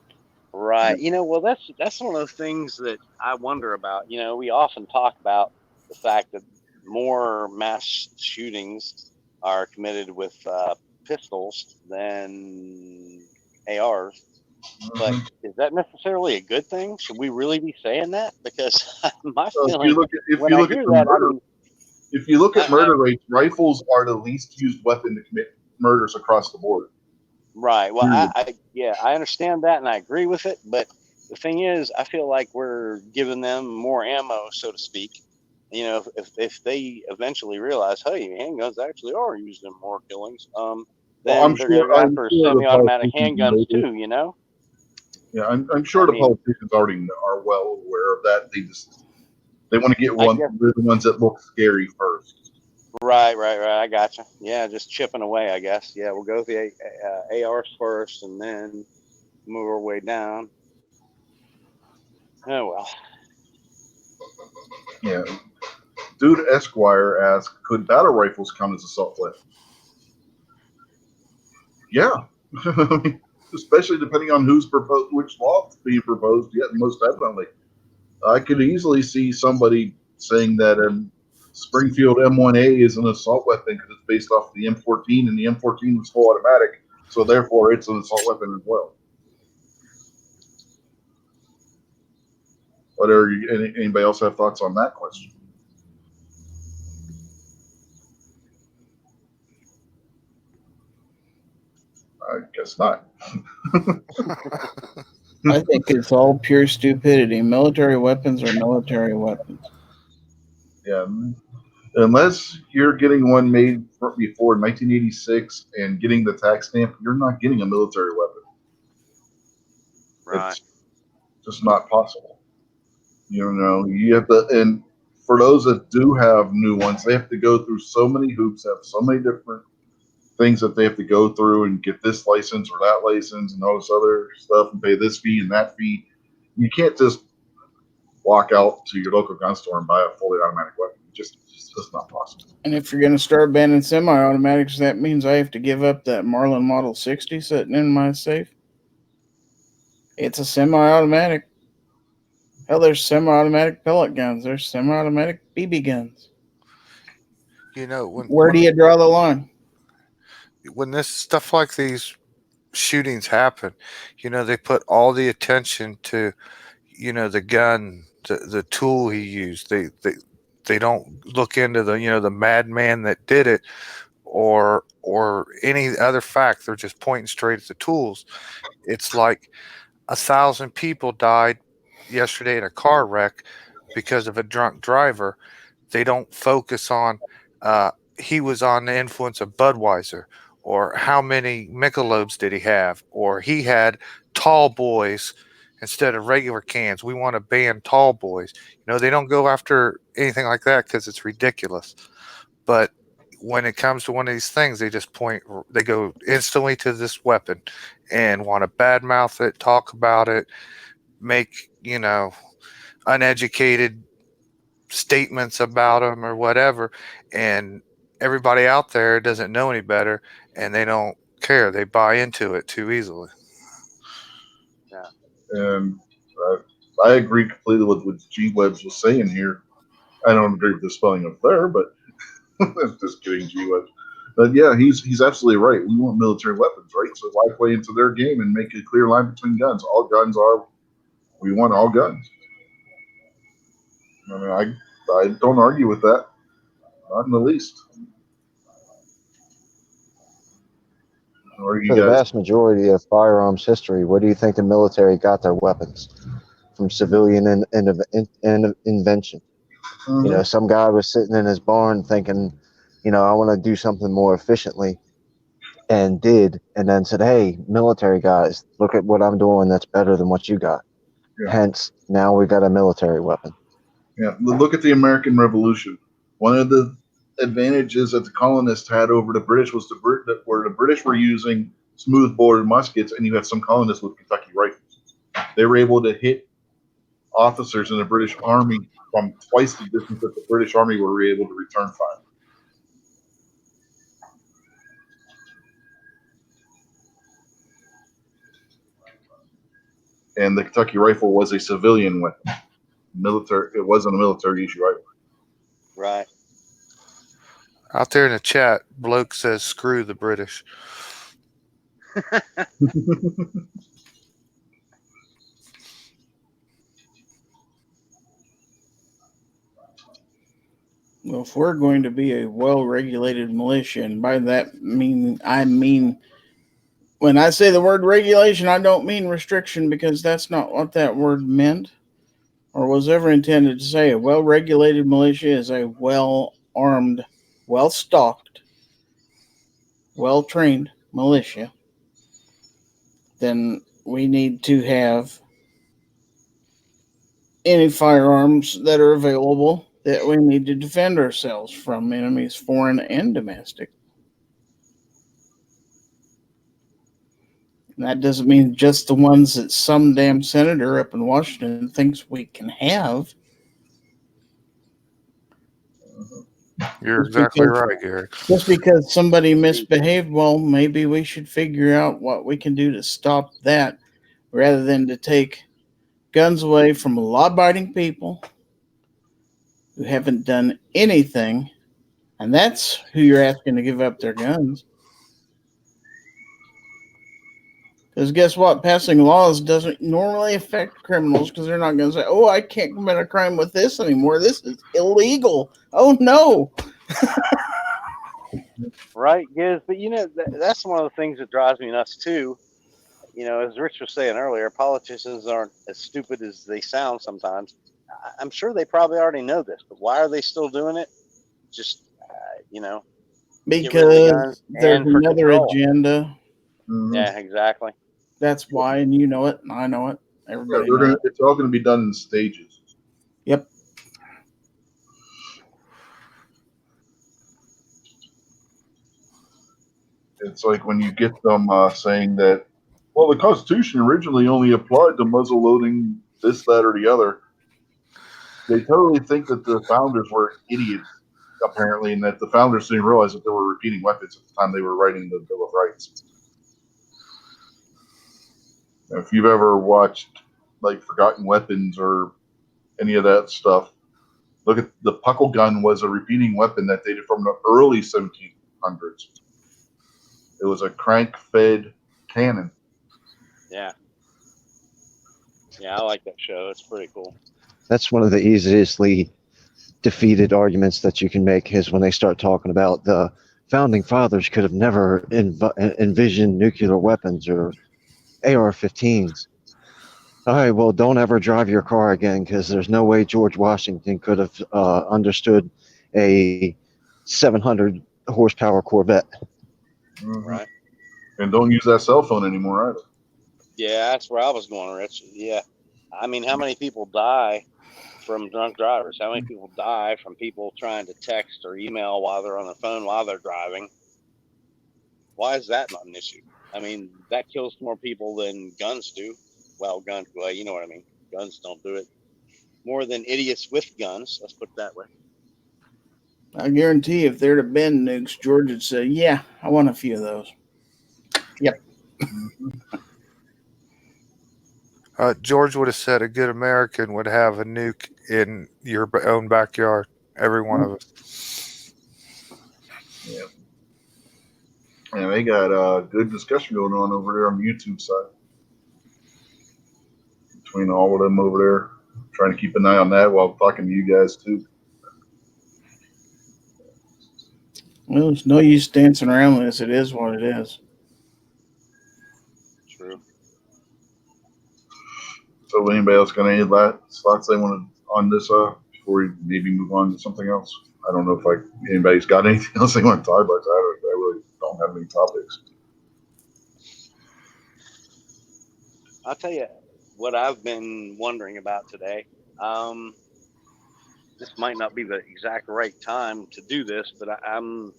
Right. You know, well, that's one of those things that I wonder about. You know, we often talk about the fact that more mass shootings are committed with pistols than ARs. But is that necessarily a good thing? Should we really be saying that? Because my feeling when I hear that, I mean, if you look at murder rates, rifles are the least used weapon to commit murders across the board. Right. Well, I understand that and I agree with it. But the thing is, I feel like we're giving them more ammo, so to speak. You know, if they eventually realize, hey, handguns actually are used in more killings, then they're going to go after semi-automatic handguns too. You know. Yeah, I'm sure the politicians already are well aware of that. They want to get the ones that look scary first. Right. I gotcha. Yeah, just chipping away, I guess. Yeah, we'll go with the ARs first and then move our way down. Oh, well. Yeah. Dude Esquire asked, could battle rifles count as assault weapons? Yeah. Especially depending on who's proposed, which law is being proposed. Yeah, most definitely. I could easily see somebody saying that Springfield M1A is an assault weapon because it's based off the M14, and the M14 was full automatic, so therefore it's an assault weapon as well. But anybody else have thoughts on that question? I guess not. I think it's all pure stupidity. Military weapons are military weapons. Yeah. Unless you're getting one made before 1986 and getting the tax stamp, you're not getting a military weapon. Right. It's just not possible. You know, you have to, and for those that do have new ones, they have to go through so many hoops, have so many different things that they have to go through and get this license or that license and all this other stuff and pay this fee and that fee. You can't just walk out to your local gun store and buy a fully automatic weapon. It's just not possible. And if you're going to start banning semi-automatics, that means I have to give up that Marlin Model 60 sitting in my safe. It's a semi-automatic. Hell, there's semi-automatic pellet guns. There's semi-automatic BB guns. You know, where do you draw the line? When this stuff like these shootings happen, you know, they put all the attention to, you know, the gun the tool he used. They don't look into the madman that did it or any other fact. They're just pointing straight at the tools. It's like 1,000 people died yesterday in a car wreck because of a drunk driver. They don't focus on he was on the influence of Budweiser, or how many Michelobs did he have, or he had tall boys instead of regular cans. We want to ban tall boys. They don't go after anything like that because it's ridiculous. But when it comes to one of these things, they go instantly to this weapon and want to badmouth it, talk about it, make, uneducated statements about them or whatever. And everybody out there doesn't know any better and they don't care. They buy into it too easily. And I agree completely with what G Webs was saying here. I don't agree with the spelling up there, but just kidding, G Webs. But yeah, he's absolutely right. We want military weapons, right? So why play into their game and make a clear line between guns? We want all guns. I mean, I don't argue with that, not in the least. For the vast majority of firearms history, where do you think the military got their weapons? From civilian invention. Mm-hmm. Some guy was sitting in his barn thinking, I want to do something more efficiently, and did, and then said, hey, military guys, look at what I'm doing that's better than what you got. Yeah. Hence, now we got a military weapon. Yeah, look at the American Revolution. One of the advantages that the colonists had over the British was where the British were using smooth-bored muskets, and you had some colonists with Kentucky rifles. They were able to hit officers in the British Army from twice the distance that the British Army were able to return fire. And the Kentucky rifle was a civilian weapon. It wasn't a military issue either. Right. Out there in the chat, bloke says, screw the British. Well, if we're going to be a well-regulated militia, and by that I mean, when I say the word regulation, I don't mean restriction, because that's not what that word meant or was ever intended to say. A well-regulated militia is a well-armed, well-stocked, well-trained militia. Then we need to have any firearms that are available that we need to defend ourselves from enemies, foreign and domestic. And that doesn't mean just the ones that some damn senator up in Washington thinks we can have. You're exactly right, Gary. Just because somebody misbehaved, well, maybe we should figure out what we can do to stop that, rather than to take guns away from law-abiding people who haven't done anything, and that's who you're asking to give up their guns. Because guess what? Passing laws doesn't normally affect criminals, because they're not going to say, oh, I can't commit a crime with this anymore. This is illegal. Oh, no. Right, Giz. But, that's one of the things that drives me nuts, too. As Rich was saying earlier, politicians aren't as stupid as they sound sometimes. I'm sure they probably already know this, but why are they still doing it? Just, because there's another control. Agenda. Mm-hmm. Yeah, exactly. That's why, and you know it, and I know it. Everybody knows. It's all going to be done in stages. Yep. It's like when you get them saying that, well, the Constitution originally only applied to muzzle loading this, that, or the other. They totally think that the founders were idiots, apparently, and that the founders didn't realize that there were repeating weapons at the time they were writing the Bill of Rights. If you've ever watched like Forgotten Weapons or any of that stuff, look at the puckle gun was a repeating weapon that dated from the early 1700s. It was a crank-fed cannon. Yeah. Yeah, I like that show. It's pretty cool. That's one of the easily defeated arguments that you can make is when they start talking about the founding fathers could have never envisioned nuclear weapons or AR-15s. All right, well, don't ever drive your car again because there's no way George Washington could have understood a 700 horsepower Corvette. Mhm. Right. And don't use that cell phone anymore either. Yeah, that's where I was going, Rich. Yeah. I mean, how many people die from drunk drivers? How many people die from people trying to text or email while they're on the phone while they're driving? Why is that not an issue? I mean, that kills more people than guns do. Well, you know what I mean. Guns don't do it. More than idiots with guns. Let's put it that way. I guarantee if there'd have been nukes, George would say, "Yeah, I want a few of those." Yep. George would have said a good American would have a nuke in your own backyard. Every one of us. Yeah. And they got good discussion going on over there on the YouTube side. Between all of them over there. Trying to keep an eye on that while talking to you guys too. Well, it's no use dancing around with this. It is what it is. True. So anybody else got any last thoughts they want to on this before we maybe move on to something else? I don't know if anybody's got anything else they want to talk about. I really don't have any topics. I'll tell you what I've been wondering about today. This might not be the exact right time to do this, but I'm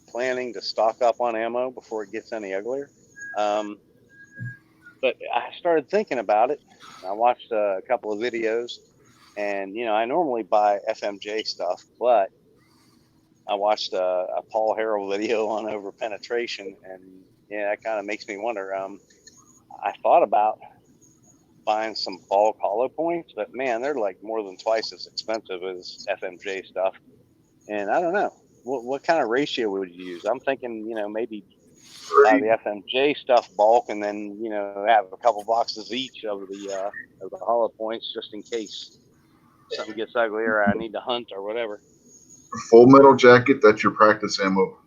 planning to stock up on ammo before it gets any uglier. But I started thinking about it. I watched a couple of videos, and I normally buy FMJ stuff, but I watched a Paul Harrell video on overpenetration, and that kind of makes me wonder. I thought about buying some bulk hollow points, but man, they're like more than twice as expensive as FMJ stuff. And I don't know what kind of ratio would you use. I'm thinking, maybe buy the FMJ stuff bulk, and then have a couple boxes each of the hollow points just in case something gets ugly or I need to hunt or whatever. Full Metal Jacket, that's your practice ammo.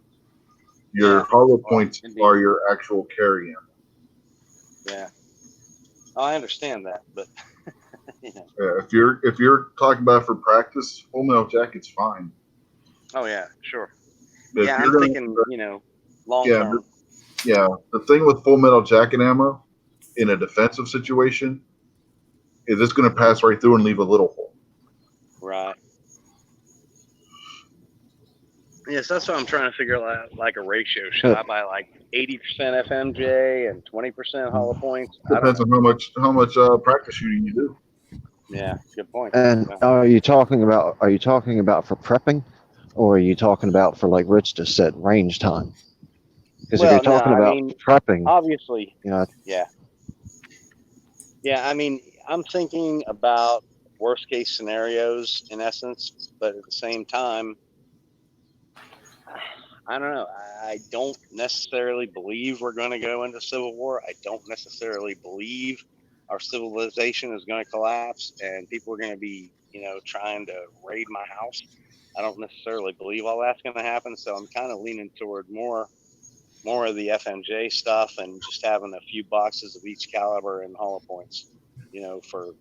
Your hollow points are your actual carry ammo. Yeah. Oh, I understand that, but Yeah, if you're talking about for practice, Full Metal Jacket's fine. Oh yeah, sure. If Yeah, you're I'm thinking, long term. Yeah, the thing with Full Metal Jacket ammo in a defensive situation is it's going to pass right through and leave a little hole. Right. Yes, that's what I'm trying to figure out, like a ratio. Should I buy like 80% FMJ and 20% hollow points? Depends on how much practice shooting you do. Yeah, good point. And are you talking about for prepping, or are you talking about for, like Rich just said, range time? Because if you're talking about prepping, obviously, yeah. I mean, I'm thinking about worst case scenarios in essence, but at the same time, I don't know. I don't necessarily believe we're going to go into civil war. I don't necessarily believe our civilization is going to collapse and people are going to be, trying to raid my house. I don't necessarily believe all that's going to happen. So I'm kind of leaning toward more of the FMJ stuff and just having a few boxes of each caliber and hollow points, for,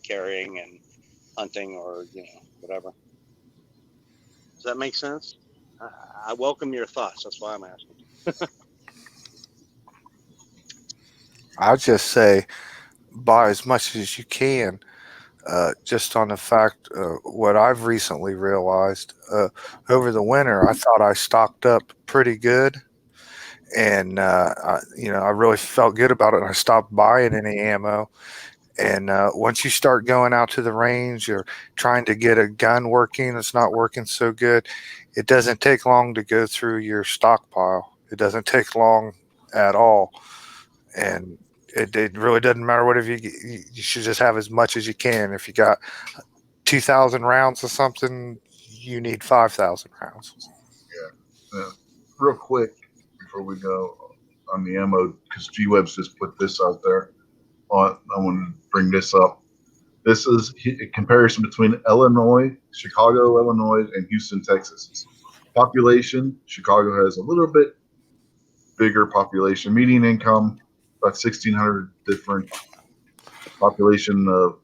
carrying and hunting or, whatever. Does that make sense? I welcome your thoughts. That's why I'm asking. I'd just say buy as much as you can. Just on the fact, what I've recently realized over the winter, I thought I stocked up pretty good, and I really felt good about it. And I stopped buying any ammo. And once you start going out to the range, you're trying to get a gun working. It's not working so good. It doesn't take long to go through your stockpile. It doesn't take long at all, and it really doesn't matter what you should just have as much as you can. If you got 2,000 rounds of something, you need 5,000 rounds. Yeah. Real quick before we go on the ammo, because G-Web's just put this out there. I want to bring this up. This is a comparison between Illinois, Chicago, Illinois, and Houston, Texas. Population, Chicago has a little bit bigger population. Median income, about 1,600 different population of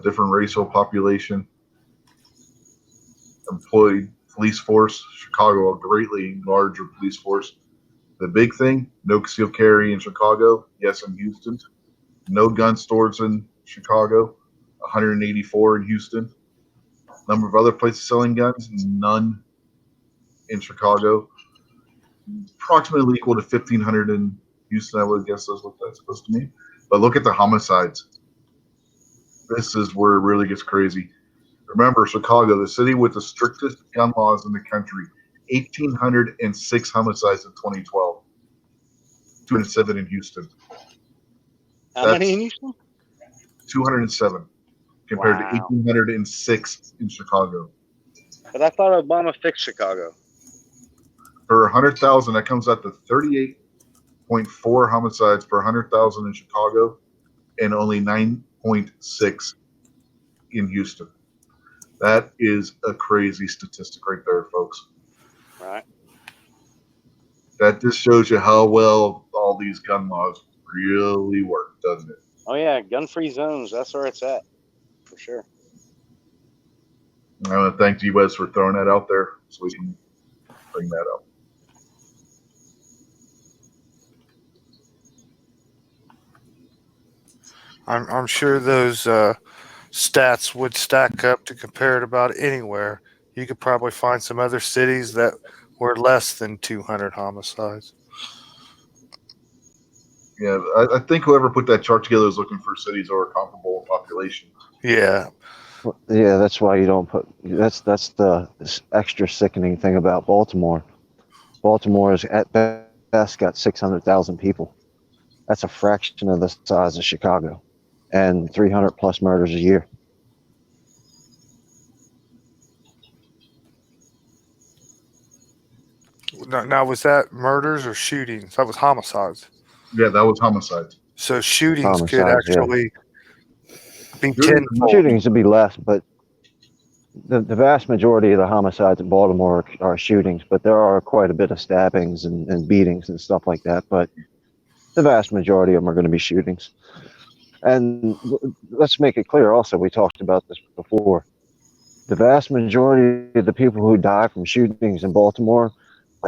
different racial population. Employed police force, Chicago, a greatly larger police force. The big thing, no concealed carry in Chicago, yes, in Houston. No gun stores in Chicago, 184 in Houston. Number of other places selling guns, none in Chicago. Approximately equal to 1,500 in Houston, I would guess that's what that's supposed to mean. But look at the homicides. This is where it really gets crazy. Remember, Chicago, the city with the strictest gun laws in the country, 1,806 homicides in 2012. 207 in Houston. How many in Houston? 207 compared to Wow. 1,806 in Chicago. But I thought Obama fixed Chicago. Per 100,000, that comes out to 38.4 homicides per 100,000 in Chicago and only 9.6 in Houston. That is a crazy statistic right there, folks. Right. That just shows you how well all these gun laws really work, doesn't it? Oh yeah, gun-free zones. That's where it's at, for sure. I want to thank G-Wes for throwing that out there so we can bring that up. I'm sure those stats would stack up to compare it about anywhere. You could probably find some other cities that were less than 200 homicides. Yeah, I think whoever put that chart together is looking for cities that are comparable in population. Yeah. Yeah, that's why you don't put. That's the extra sickening thing about Baltimore. Baltimore is at best got 600,000 people. That's a fraction of the size of Chicago, and 300 plus murders a year. Now, was that murders or shootings? That was homicides. Yeah, that was homicides. So shootings could Homicides, yeah. actually be Shootings- tenfold. Shootings would be less, but the vast majority of the homicides in Baltimore are shootings, but there are quite a bit of stabbings and beatings and stuff like that. But the vast majority of them are going to be shootings. And let's make it clear also, we talked about this before. The vast majority of the people who die from shootings in Baltimore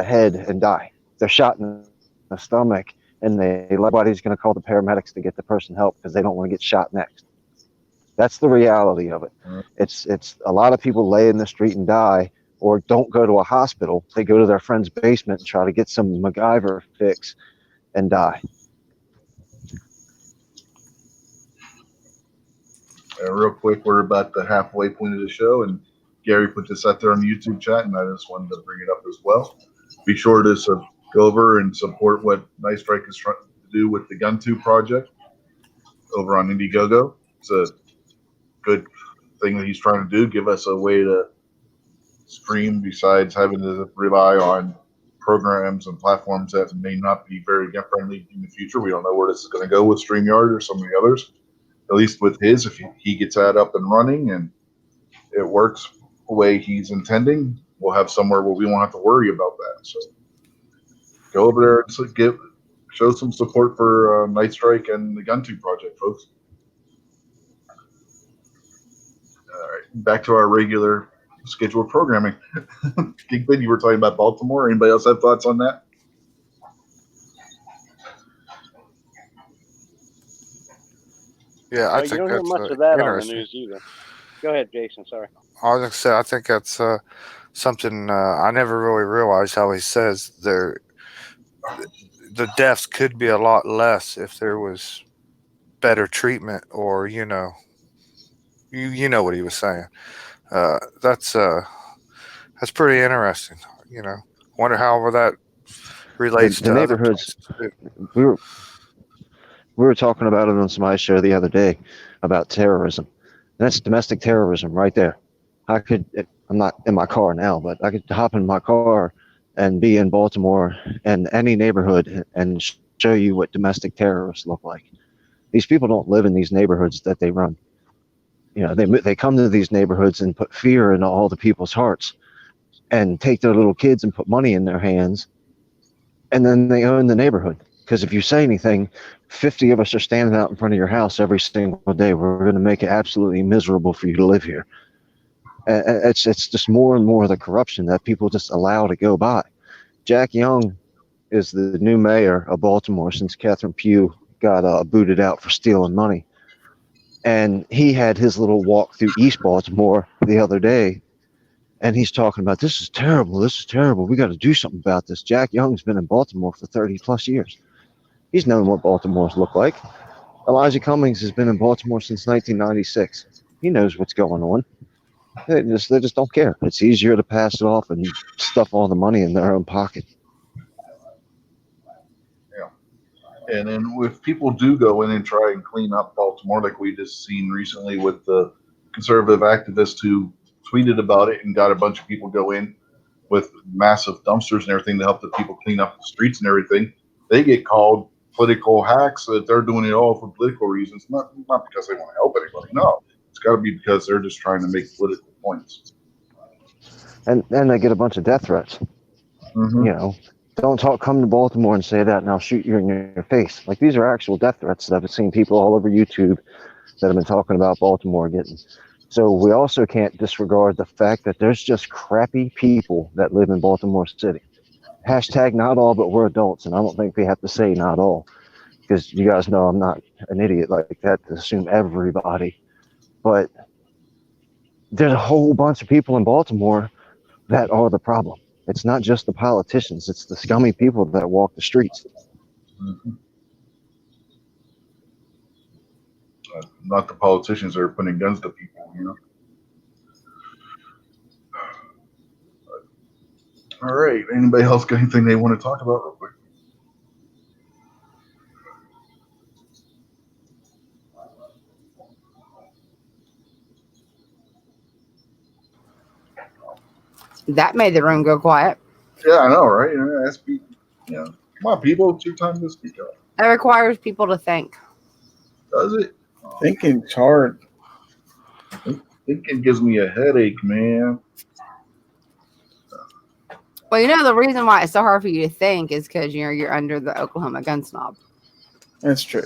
head and die. They're shot in the stomach, and nobody's going to call the paramedics to get the person help because they don't want to get shot next. That's the reality of it. It's a lot of people lay in the street and die, or don't go to a hospital. They go to their friend's basement and try to get some MacGyver fix and die. Real quick, we're about the halfway point of the show, and Gary put this out there on the YouTube chat, and I just wanted to bring it up as well. Be sure to go over and support what Night Strike is trying to do with the Gun2 project over on Indiegogo. It's a good thing that he's trying to do, give us a way to stream besides having to rely on programs and platforms that may not be very gun friendly in the future. We don't know where this is going to go with StreamYard or some of the others. At least with his, if he gets that up and running and it works the way he's intending, we'll have somewhere where we won't have to worry about that. So go over there and show some support for Night Strike and the Gun2 project, folks. All right, back to our regular scheduled programming. Kingpin, you were talking about Baltimore. Anybody else have thoughts on that? Yeah, I You think don't hear that's much of that on the interesting. news either. Go ahead, Jason. Sorry. I was going to say, I think that's something I never really realized how he says the deaths could be a lot less if there was better treatment, or you know what he was saying. That's pretty interesting. Wonder how that relates The to other neighborhoods. places too. We were talking about it on somebody's show the other day about terrorism. That's domestic terrorism right there. I'm not in my car now, but I could hop in my car and be in Baltimore and any neighborhood and show you what domestic terrorists look like. These people don't live in these neighborhoods that they run. You know, they come to these neighborhoods and put fear into all the people's hearts and take their little kids and put money in their hands, and then they own the neighborhood. Because if you say anything, 50 of us are standing out in front of your house every single day. We're going to make it absolutely miserable for you to live here. And it's just more and more of the corruption that people just allow to go by. Jack Young is the new mayor of Baltimore since Catherine Pugh got booted out for stealing money. And he had his little walk through East Baltimore the other day, and he's talking about, this is terrible, we got to do something about this. Jack Young's been in Baltimore for 30 plus years. He's known what Baltimore's look like. Elijah Cummings has been in Baltimore since 1996. He knows what's going on. They just don't care. It's easier to pass it off and stuff all the money in their own pocket. And then if people do go in and try and clean up Baltimore, like we just seen recently with the conservative activist who tweeted about it and got a bunch of people go in with massive dumpsters and everything to help the people clean up the streets and everything, they get called political hacks, that they're doing it all for political reasons, not because they want to help anybody. No, it's got to be because they're just trying to make political points. And they get a bunch of death threats. Mm-hmm. You know, come to Baltimore and say that and I'll shoot you in your face. Like, these are actual death threats that I've seen people all over YouTube that have been talking about Baltimore getting. So we also can't disregard the fact that there's just crappy people that live in Baltimore City. Hashtag not all, but we're adults. And I don't think we have to say not all, because you guys know I'm not an idiot like that to assume everybody. But there's a whole bunch of people in Baltimore that are the problem. It's not just the politicians, it's the scummy people that walk the streets. Mm-hmm. Not the politicians that are putting guns to people, you know. But, all right. Anybody else got anything they want to talk about real quick? That made the room go quiet. Yeah, I know, right? Ask people. Yeah, come on, people. It's your time to speak up. That requires people to think. Does it? Thinking's hard. Thinking gives me a headache, man. Well, you know, the reason why it's so hard for you to think is because you're under the Oklahoma gun snob. That's true.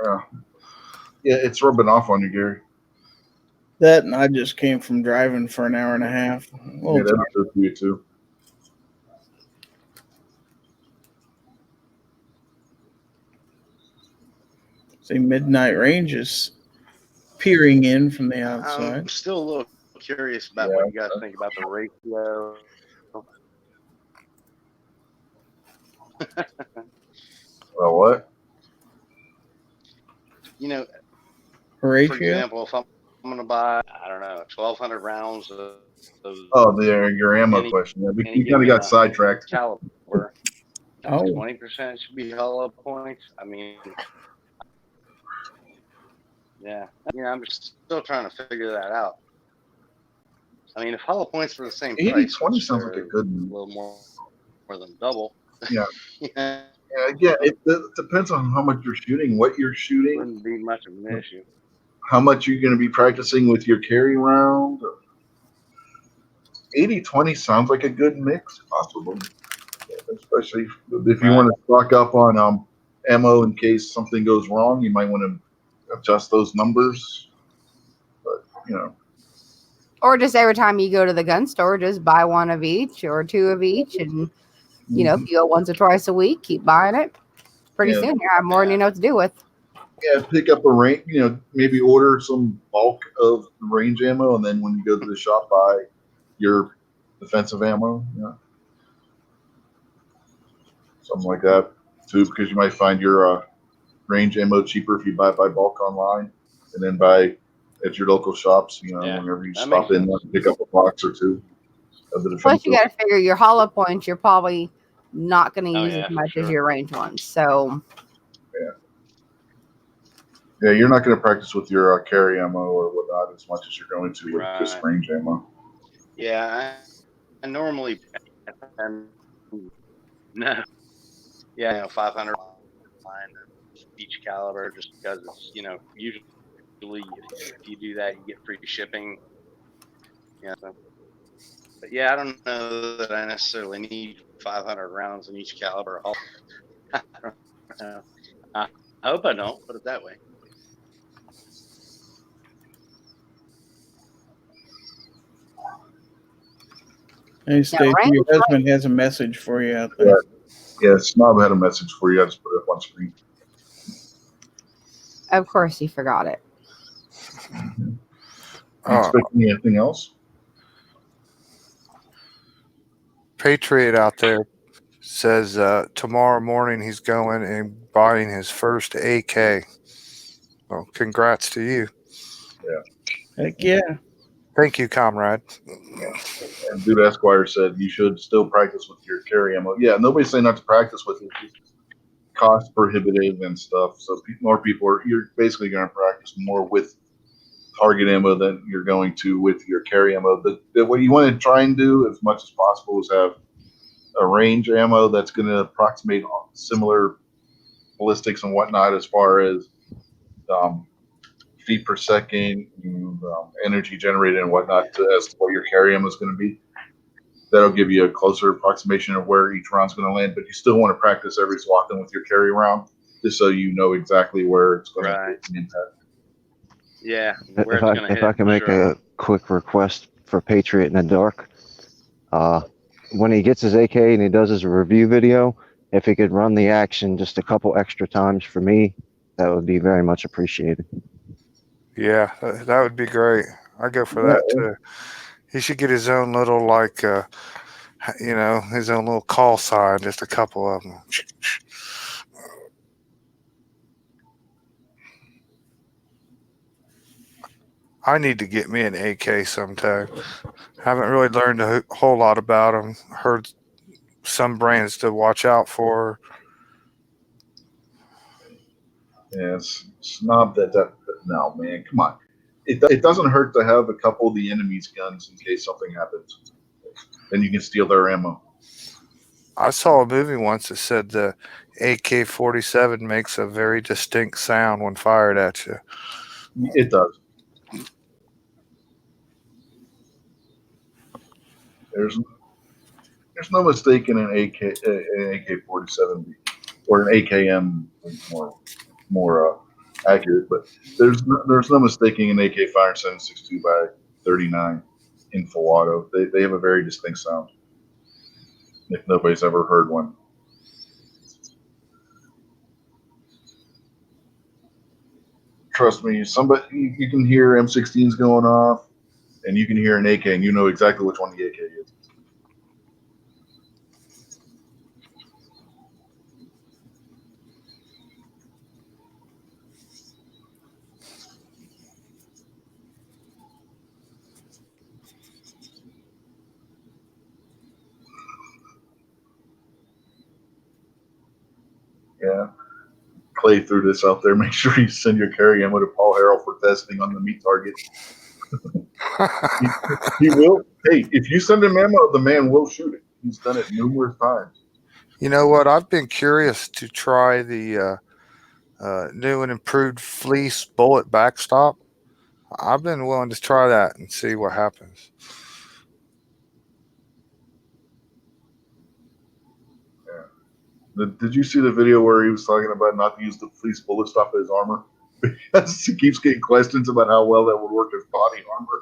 Yeah, it's rubbing off on you, Gary. That, and I just came from driving for an hour and a half. Yeah, that's good for you too. See, Midnight Range is peering in from the outside. I'm still a little curious about what you guys think about the ratio. Well, what? You know, Ratio? for example, if I'm going to buy, I don't know, 1,200 rounds of your ammo question. Yeah, we kind of got sidetracked. Caliber. Oh. 20% should be hollow points. I mean, yeah. I'm just still trying to figure that out. I mean, if hollow points were the same 80-20 price, sounds like a good a little more than double. Yeah. Yeah. Yeah, it depends on how much you're shooting, what you're shooting. Wouldn't be much of an issue. How much you're going to be practicing with your carry round. 80-20 sounds like a good mix, possibly. Especially if you want to stock up on ammo in case something goes wrong. You might want to adjust those numbers. But, you know. Or just every time you go to the gun store, just buy one of each or two of each. And, you know, if you go once or twice a week, keep buying it. Pretty soon you have more than you know what to do with. Yeah, pick up a range, you know, maybe order some bulk of range ammo, and then when you go to the shop, buy your defensive ammo. Yeah. Something like that, too, because you might find your range ammo cheaper if you buy it by bulk online, and then buy at your local shops, you know, whenever you stop in and pick up a box or two of the defensive. Plus, you got to figure your hollow points, you're probably not going to use as much as your range ones. So, yeah, you're not going to practice with your carry ammo or whatnot as much as you're going to with just range ammo. Yeah, I normally no. Yeah, 500. each caliber, just because it's, usually if you do that, you get free shipping. So. But yeah, I don't know that I necessarily need 500 rounds in each caliber. I don't know. I hope I don't, put it that way. Hey, Stacy, range, your husband has a message for you out there. Yeah, Snob had a message for you. I just put it up on screen. of course he forgot it. You expecting anything else? Patriot out there says tomorrow morning he's going and buying his first AK. Well, congrats to you. Heck yeah. Thank you, comrade. And Dude Esquire said you should still practice with your carry ammo. Yeah, nobody's saying not to practice with it. It's cost prohibitive and stuff. So more people you're basically going to practice more with target ammo than you're going to with your carry ammo. What you want to try and do as much as possible is have a range ammo that's going to approximate similar ballistics and whatnot as far as feet per second, energy generated and whatnot as to what your carry ammo is going to be. That'll give you a closer approximation of where each round's going to land, but you still want to practice every so often with your carry round just so you know exactly where it's going to impact. Yeah. If I can make a quick request for Patriot in the Dark, when he gets his AK and he does his review video, if he could run the action just a couple extra times for me, that would be very much appreciated. Yeah, that would be great. I go for that too. He should get his own little his own little call sign, just a couple of them. I need to get me an AK sometime. Haven't really learned a whole lot about them. Heard some brands to watch out for. Yeah, Snob no, man, come on. It doesn't hurt to have a couple of the enemy's guns in case something happens. Then you can steal their ammo. I saw a movie once that said the AK-47 makes a very distinct sound when fired at you. It does. There's no mistake in an AK-47 or an AKM, more accurate. But there's no mistaking an AK fire 7.62 by 39 in full auto. They have a very distinct sound. If nobody's ever heard one. Trust me, you can hear M16s going off, and you can hear an AK, and you know exactly which one the AK is. Yeah. Clay threw this out there. Make sure you send your carry ammo to Paul Harrell for testing on the meat target. he will. Hey, if you send him ammo, the man will shoot it. He's done it numerous times. You know what? I've been curious to try the new and improved fleece bullet backstop. I've been willing to try that and see what happens. Did you see the video where he was talking about not to use the fleece bullet stop as armor? Because he keeps getting questions about how well that would work as body armor.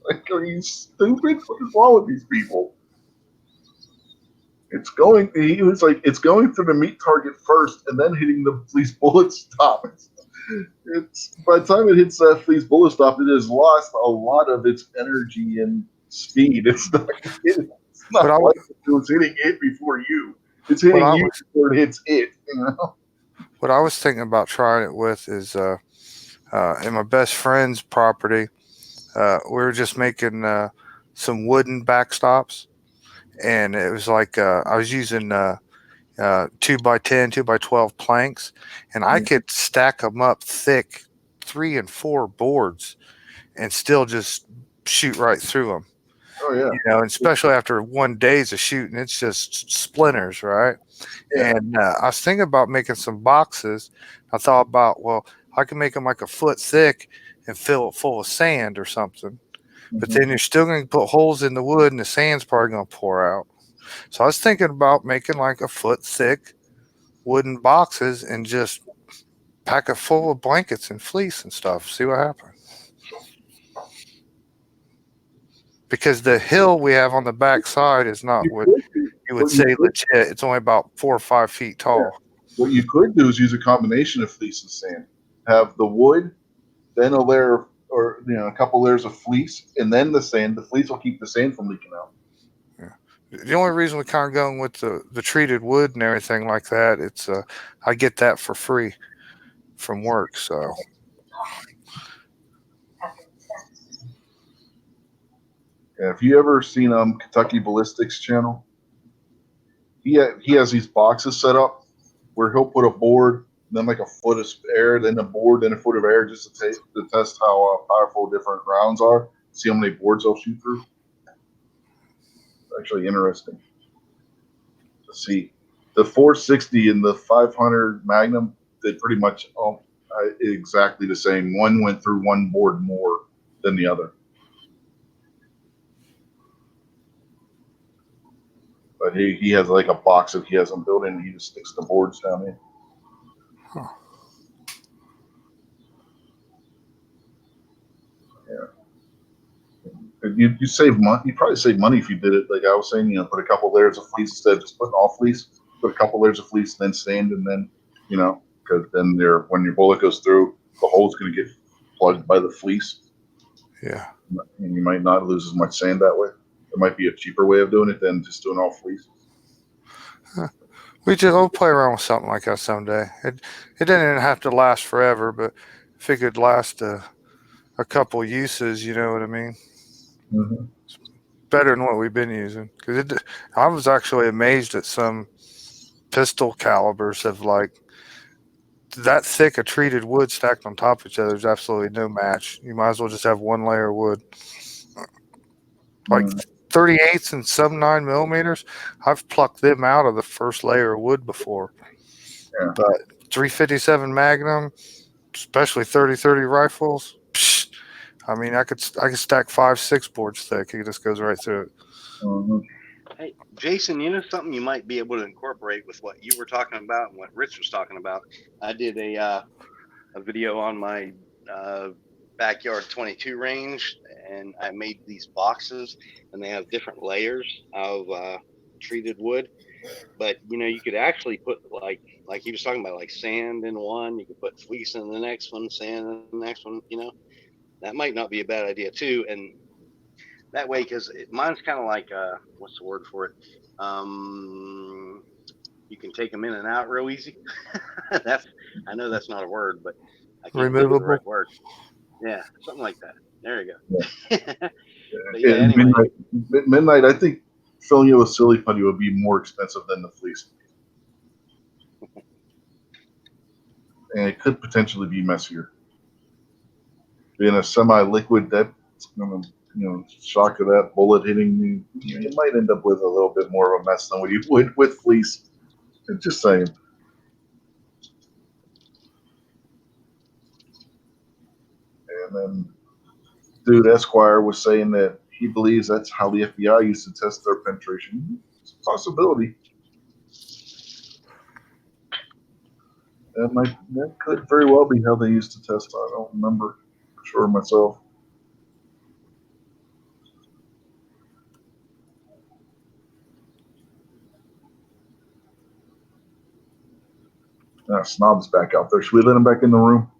Like, are you stupid? What is wrong with these people? He was like, it's going through the meat target first and then hitting the fleece bullet stop. It's by the time it hits that fleece bullet stop, it has lost a lot of its energy and speed. It's not like it's hitting it before you. It's hitting you before it hits it. What I was thinking about trying it with is in my best friend's property, we were just making some wooden backstops, and it was like I was using 2x10, 2x12 planks, and I could stack them up thick, 3 and 4 boards, and still just shoot right through them. Oh Oh yeah. You know, and especially after 1 days of shooting, it's just splinters, right? Yeah. And I was thinking about making some boxes. I thought about, well, I can make them like a foot thick and fill it full of sand or something. But Mhm. then you're still going to put holes in the wood and the sand's probably going to pour out. So I was thinking about making like a foot thick wooden boxes and just pack it full of blankets and fleece and stuff. See what happens. Because the hill we have on the back side is not what you would say legit. It's only about 4 or 5 feet tall. What you could do is use a combination of fleece and sand. Have the wood, then a layer or a couple layers of fleece, and then the sand. The fleece will keep the sand from leaking out. The only reason we kind of going with the treated wood and everything like that, it's I get that for free from work. So Yeah, if you ever seen Kentucky Ballistics channel, he has these boxes set up where he'll put a board, then like a foot of air, then a board, then a foot of air, just to test how powerful different rounds are. See how many boards they'll shoot through. It's actually interesting to see. The 460 and the 500 Magnum did pretty much exactly the same. One went through one board more than the other. But he has like a box that he has them built in, and he just sticks the boards down in. Huh. Yeah. You save money. You probably save money if you did it like I was saying. Put a couple layers of fleece instead of just putting all fleece. Put a couple layers of fleece, then sand, and then because then when your bullet goes through, the hole's going to get plugged by the fleece. yeah, And you might not lose as much sand that way. There might be a cheaper way of doing it than just doing all fleece. we'll play around with something like that someday. It didn't even have to last forever, but if it could last a couple uses, you know what I mean. Mm-hmm. Better than what we've been using. Because I was actually amazed at some pistol calibers of like that thick of treated wood stacked on top of each other is absolutely no match. You might as well just have one layer of wood. Like 38s and some 9mm, I've plucked them out of the first layer of wood before. Yeah. But 357 Magnum, especially 30-30 rifles, I mean, I could stack 5-6 boards thick. It just goes right through it. Mm-hmm. Hey, Jason, you know something you might be able to incorporate with what you were talking about and what Rich was talking about? I did a video on my backyard 22 range, and I made these boxes, and they have different layers of treated wood. But you could actually put like he was talking about, like sand in one. You could put fleece in the next one, sand in the next one. That might not be a bad idea too, and that way, because mine's kind of like what's the word for it? You can take them in and out real easy. I know that's not a word, but I can't think of the right word. Yeah, something like that. There you go. Yeah. But yeah, anyway. Midnight, I think filling it with silly putty would be more expensive than the fleece. And it could potentially be messier. Being a semi-liquid, that's going to, shock of that bullet hitting me, you might end up with a little bit more of a mess than what you would with fleece. Just saying. And then dude Esquire was saying that he believes that's how the FBI used to test their penetration. It's a possibility. That could very well be how they used to test. I don't remember for sure myself. Snob's back out there. Should we let him back in the room?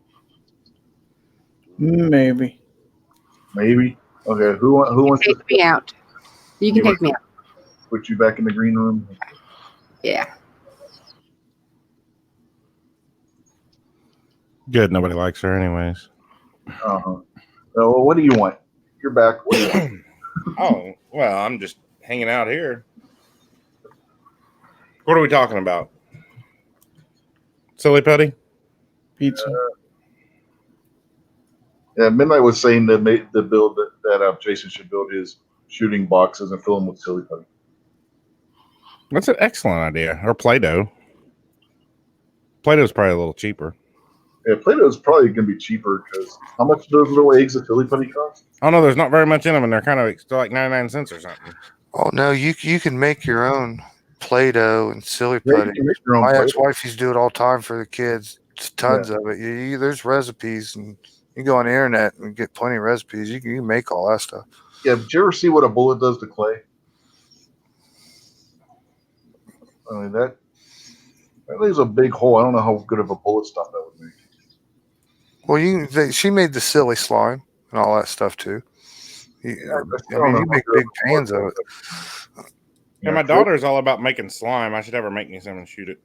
Maybe. Maybe. Okay. Who wants to take me out? You can take me out. Put you back in the green room? Yeah. Good. Nobody likes her, anyways. Uh-huh. Well, what do you want? You're back. What do you want? Oh, well, I'm just hanging out here. What are we talking about? Silly putty? Pizza. Yeah, Midnight was saying that the build that Jason should build his shooting boxes and fill them with silly putty. That's an excellent idea. Or Play-Doh. Play-Doh's probably a little cheaper. Yeah, Play-Doh is probably going to be cheaper because how much do those little eggs of silly putty cost? Oh no, there's not very much in them, and they're kind of still like 99 cents or something. Oh no, you can make your own Play-Doh and silly Yeah, you putty. can make your own My Play-Doh. ex-wife used to do it all the time for the kids. Just tons of it. There's recipes, and you go on the internet and get plenty of recipes. You can make all that stuff. Yeah, did you ever see what a bullet does to clay? I mean, that leaves a big hole. I don't know how good of a bullet stop that would make. Well, she made the silly slime and all that stuff too. You make big pans of it. Yeah, my daughter's all about making slime. I should have her make me some and shoot it.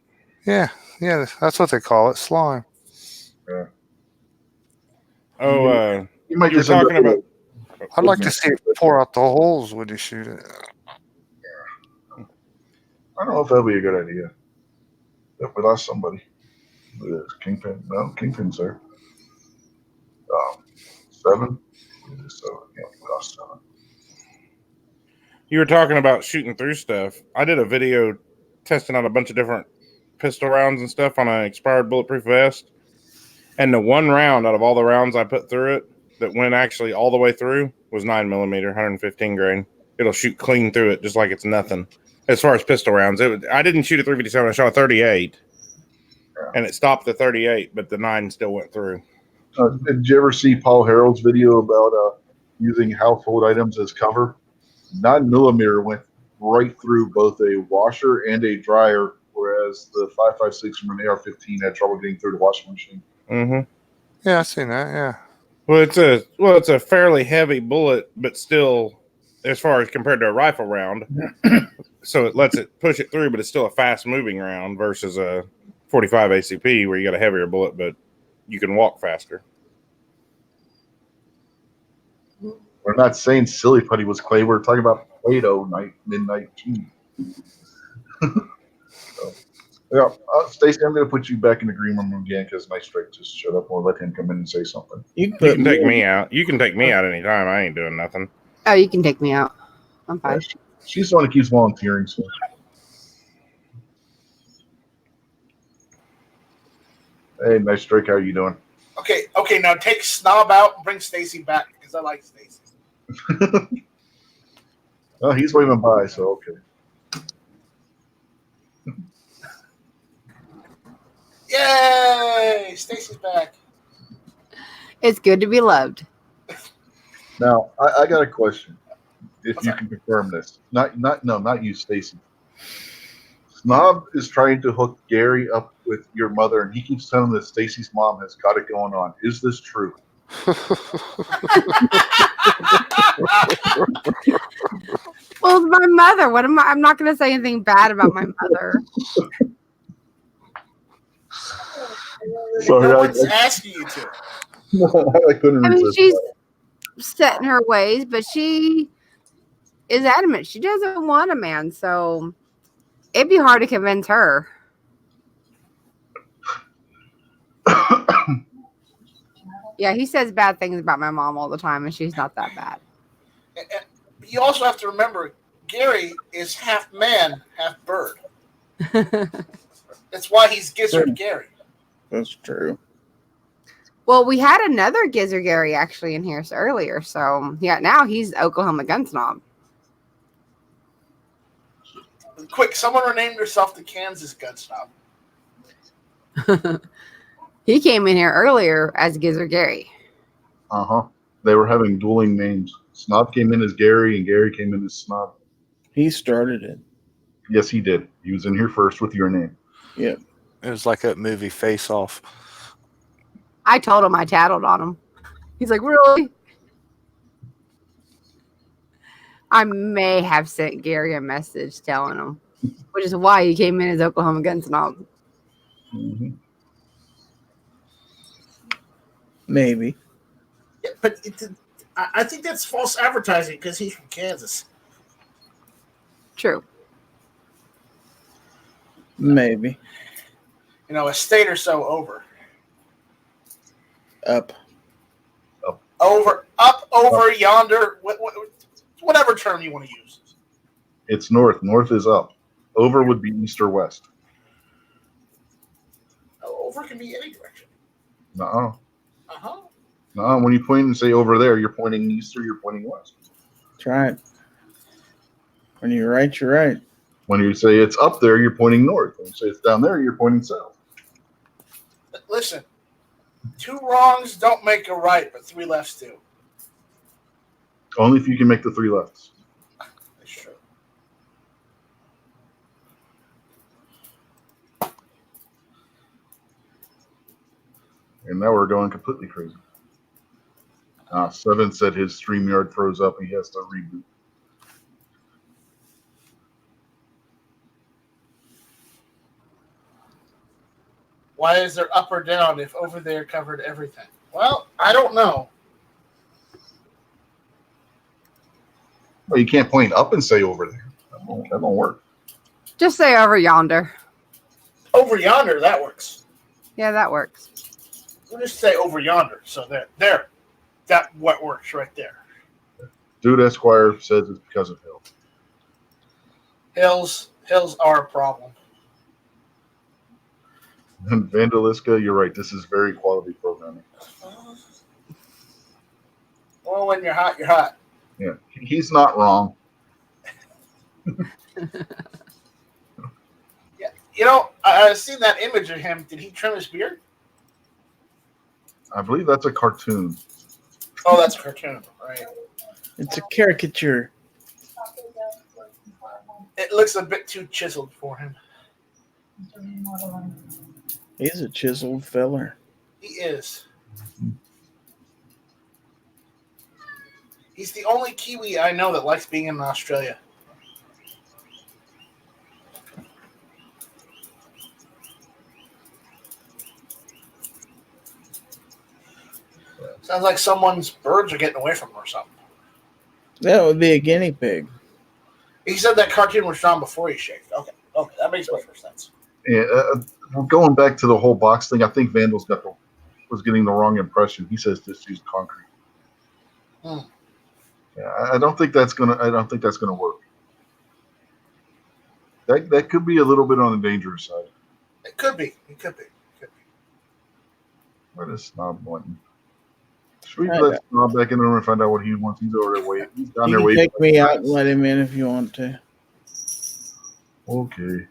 Yeah, that's what they call it, slime. Yeah. Oh, you might you were just end talking up about. with I'd like to see it pour out the holes when you shoot it. I don't know if that'd be a good idea. If we lost somebody. Look at this. Kingpin. No, Kingpin's there. 7? So, yeah, we lost 7. You were talking about shooting through stuff. I did a video testing out a bunch of different pistol rounds and stuff on an expired bulletproof vest. And the one round out of all the rounds I put through it that went actually all the way through was 9mm, 115 grain. It'll shoot clean through it just like it's nothing. As far as pistol rounds, I didn't shoot a 357. I shot a 38, and it stopped the 38, but the 9 still went through. Did you ever see Paul Harold's video about using household items as cover? 9mm went right through both a washer and a dryer, whereas the 5.56 from an AR-15 had trouble getting through the washing machine. Mm-hmm. Yeah, I've seen that. Yeah. Well, it's a fairly heavy bullet, but still, as far as compared to a rifle round, so it lets it push it through, but it's still a fast-moving round versus a 45 ACP where you got a heavier bullet, but you can walk faster. We're not saying silly putty was clay. We're talking about Play-Doh midnight team. So, yeah, Stacey, I'm going to put you back in the green room again because Night Strike just shut up. We'll let him come in and say something. You can take me out. You can take me out anytime. I ain't doing nothing. Oh, you can take me out. I'm fine. She's the one that keeps volunteering. So. Hey, Night Strike, how are you doing? Okay. Now take Snob out and bring Stacy back because I like Stacy. Oh, he's waving by, so okay. Yay! Stacy's back. It's good to be loved. Now, I got a question. If you can confirm this, not you, Stacy. Snob is trying to hook Gary up with your mother, and he keeps telling him that Stacy's mom has got it going on. Is this true? Well, my mother. What am I? I'm not going to say anything bad about my mother. Sorry, No one's asking you to. I couldn't I mean, resist she's that. set in her ways, but she is adamant. She doesn't want a man, so it'd be hard to convince her. Yeah, he says bad things about my mom all the time, and she's not that bad. You also have to remember, Gary is half man, half bird. That's why he's Gizzard Gary. That's true. Well, we had another Gizzard Gary actually in here earlier, so yeah, now he's Oklahoma Gun Snob. Quick, someone renamed herself the Kansas Gun Snob. He came in here earlier as Gizzard Gary. They were having dueling names. Snob came in as Gary, and Gary came in as Snob. He started it. Yes, he did. He was in here first with your name. Yeah. It was like that movie Face Off. I told him I tattled on him. He's like, really? I may have sent Gary a message telling him, which is why he came in as Oklahoma Gun Snob. Mm-hmm. Maybe. Yeah, but I think that's false advertising because he's from Kansas. True. Maybe. You know, a state or so over. Up. Over yonder. What Whatever term you want to use. It's north. North is up. Over would be east or west. Over can be any direction. No. Uh-huh. No. When you point and say over there, you're pointing east or you're pointing west. That's right. When you're right, you're right. When you say it's up there, you're pointing north. When you say it's down there, you're pointing south. Listen, 2 wrongs don't make a right, but 3 lefts do. Only if you can make the 3 lefts. That's true. And now we're going completely crazy. 7 said his StreamYard throws up. He has to reboot. Why is there up or down if over there covered everything? Well, I don't know. Well, you can't point up and say over there. That won't work. Just say over yonder. Over yonder, that works. Yeah, that works. We'll just say over yonder. So there. That what works right there. Dude Esquire says it's because of Hill. Hills are a problem. And Vandaliska, you're right. This is very quality programming. Well, when you're hot, you're hot. Yeah, he's not wrong. Yeah, you know, I've seen that image of him. Did he trim his beard? I believe that's a cartoon. Oh, that's a cartoon, right? It's a caricature. It looks a bit too chiseled for him. He's a chiseled feller. He is. He's the only Kiwi I know that likes being in Australia. Sounds like someone's birds are getting away from him or something. That would be a guinea pig. He said that cartoon was drawn before he shaved. Okay, that makes much more sense. Yeah, going back to the whole box thing, I think Vandals was getting the wrong impression. He says just use concrete. Hmm. Yeah, I don't think that's gonna work. That could be a little bit on the dangerous side. It could be. What is Snob wanting? Should we let Snob back in the room and find out what he wants? He's over there waiting. He's down You there can waiting. take me out and let him in if you want to. Okay.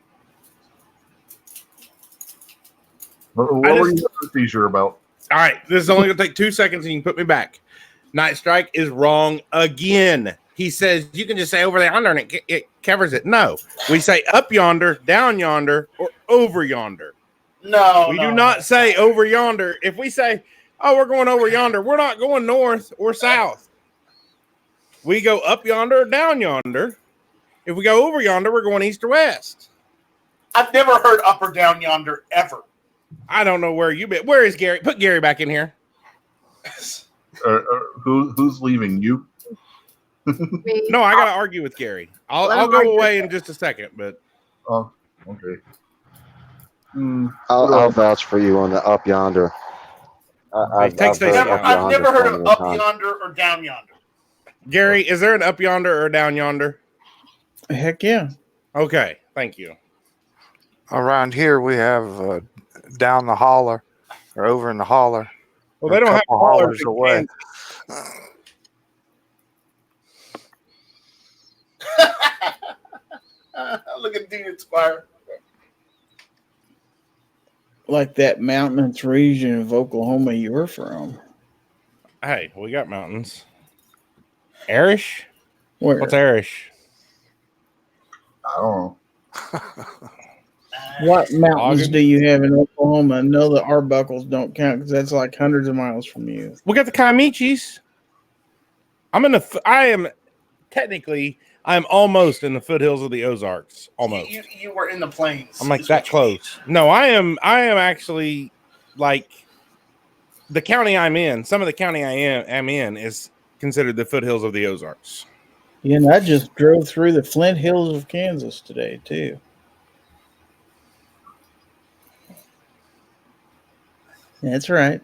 What were you teaser about? All right, this is only going to take 2 seconds and you can put me back. Night Strike is wrong again. He says you can just say over yonder and it covers it. No, we say up yonder, down yonder, or over yonder. No, we do not say over yonder. If we say, oh, we're going over yonder, we're not going north or south. We go up yonder or down yonder. If we go over yonder, we're going east or west. I've never heard up or down yonder ever. I don't know where you been. Where is Gary? Put Gary back in here. Who's leaving? You? No, I got to argue with Gary. I'll go away in just a second, but. Oh, okay. I'll vouch for you on the up yonder. I've never heard of up yonder or down yonder. Gary, is there an up yonder or down yonder? Heck yeah. Okay, thank you. Around here, we have down the holler or over in the holler. Well, they don't have hollers away. Look at Dude Squire. Like that mountainous region of Oklahoma you were from. Hey, we got mountains. Arish? Where? What's Arish? I don't know. What mountains Ogden? do you have in Oklahoma? No, the Arbuckles don't count because that's like hundreds of miles from you. We got the Comanches. I'm almost in the foothills of the Ozarks. Almost. You were in the plains. I'm like that close. No, I am actually like the county I'm in. Some of the county I am in is considered the foothills of the Ozarks. Yeah, and I just drove through the Flint Hills of Kansas today too. That's right.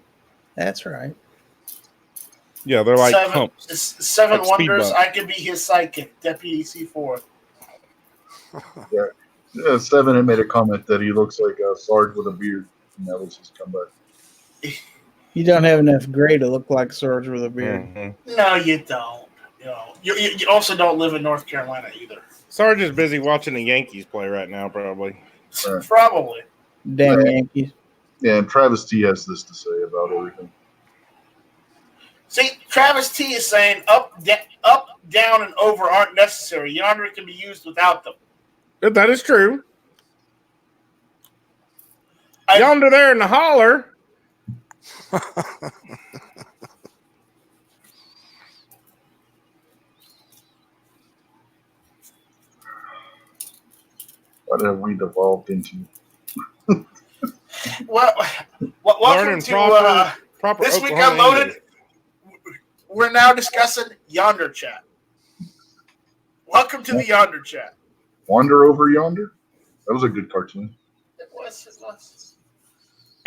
That's right. Yeah, they're like pumps. Seven Like speed Wonders. bump. I could be his sidekick, Deputy C4. Yeah, Seven had made a comment that he looks like a Sarge with a beard, and that was his comeback. You don't have enough gray to look like Sarge with a beard. Mm-hmm. No, you don't. You also don't live in North Carolina either. Sarge is busy watching the Yankees play right now, probably. Right. Probably. Damn Right. Yankees. Yeah, and Travis T has this to say about everything. See, Travis T is saying up, down, and over aren't necessary. Yonder can be used without them. That is true. Yonder there in the holler. What have we devolved into? Well, welcome Learning to proper this week Oklahoma Unloaded. English. We're now discussing Yonder Chat. Welcome to the Yonder Chat. Wander Over Yonder? That was a good cartoon. It was.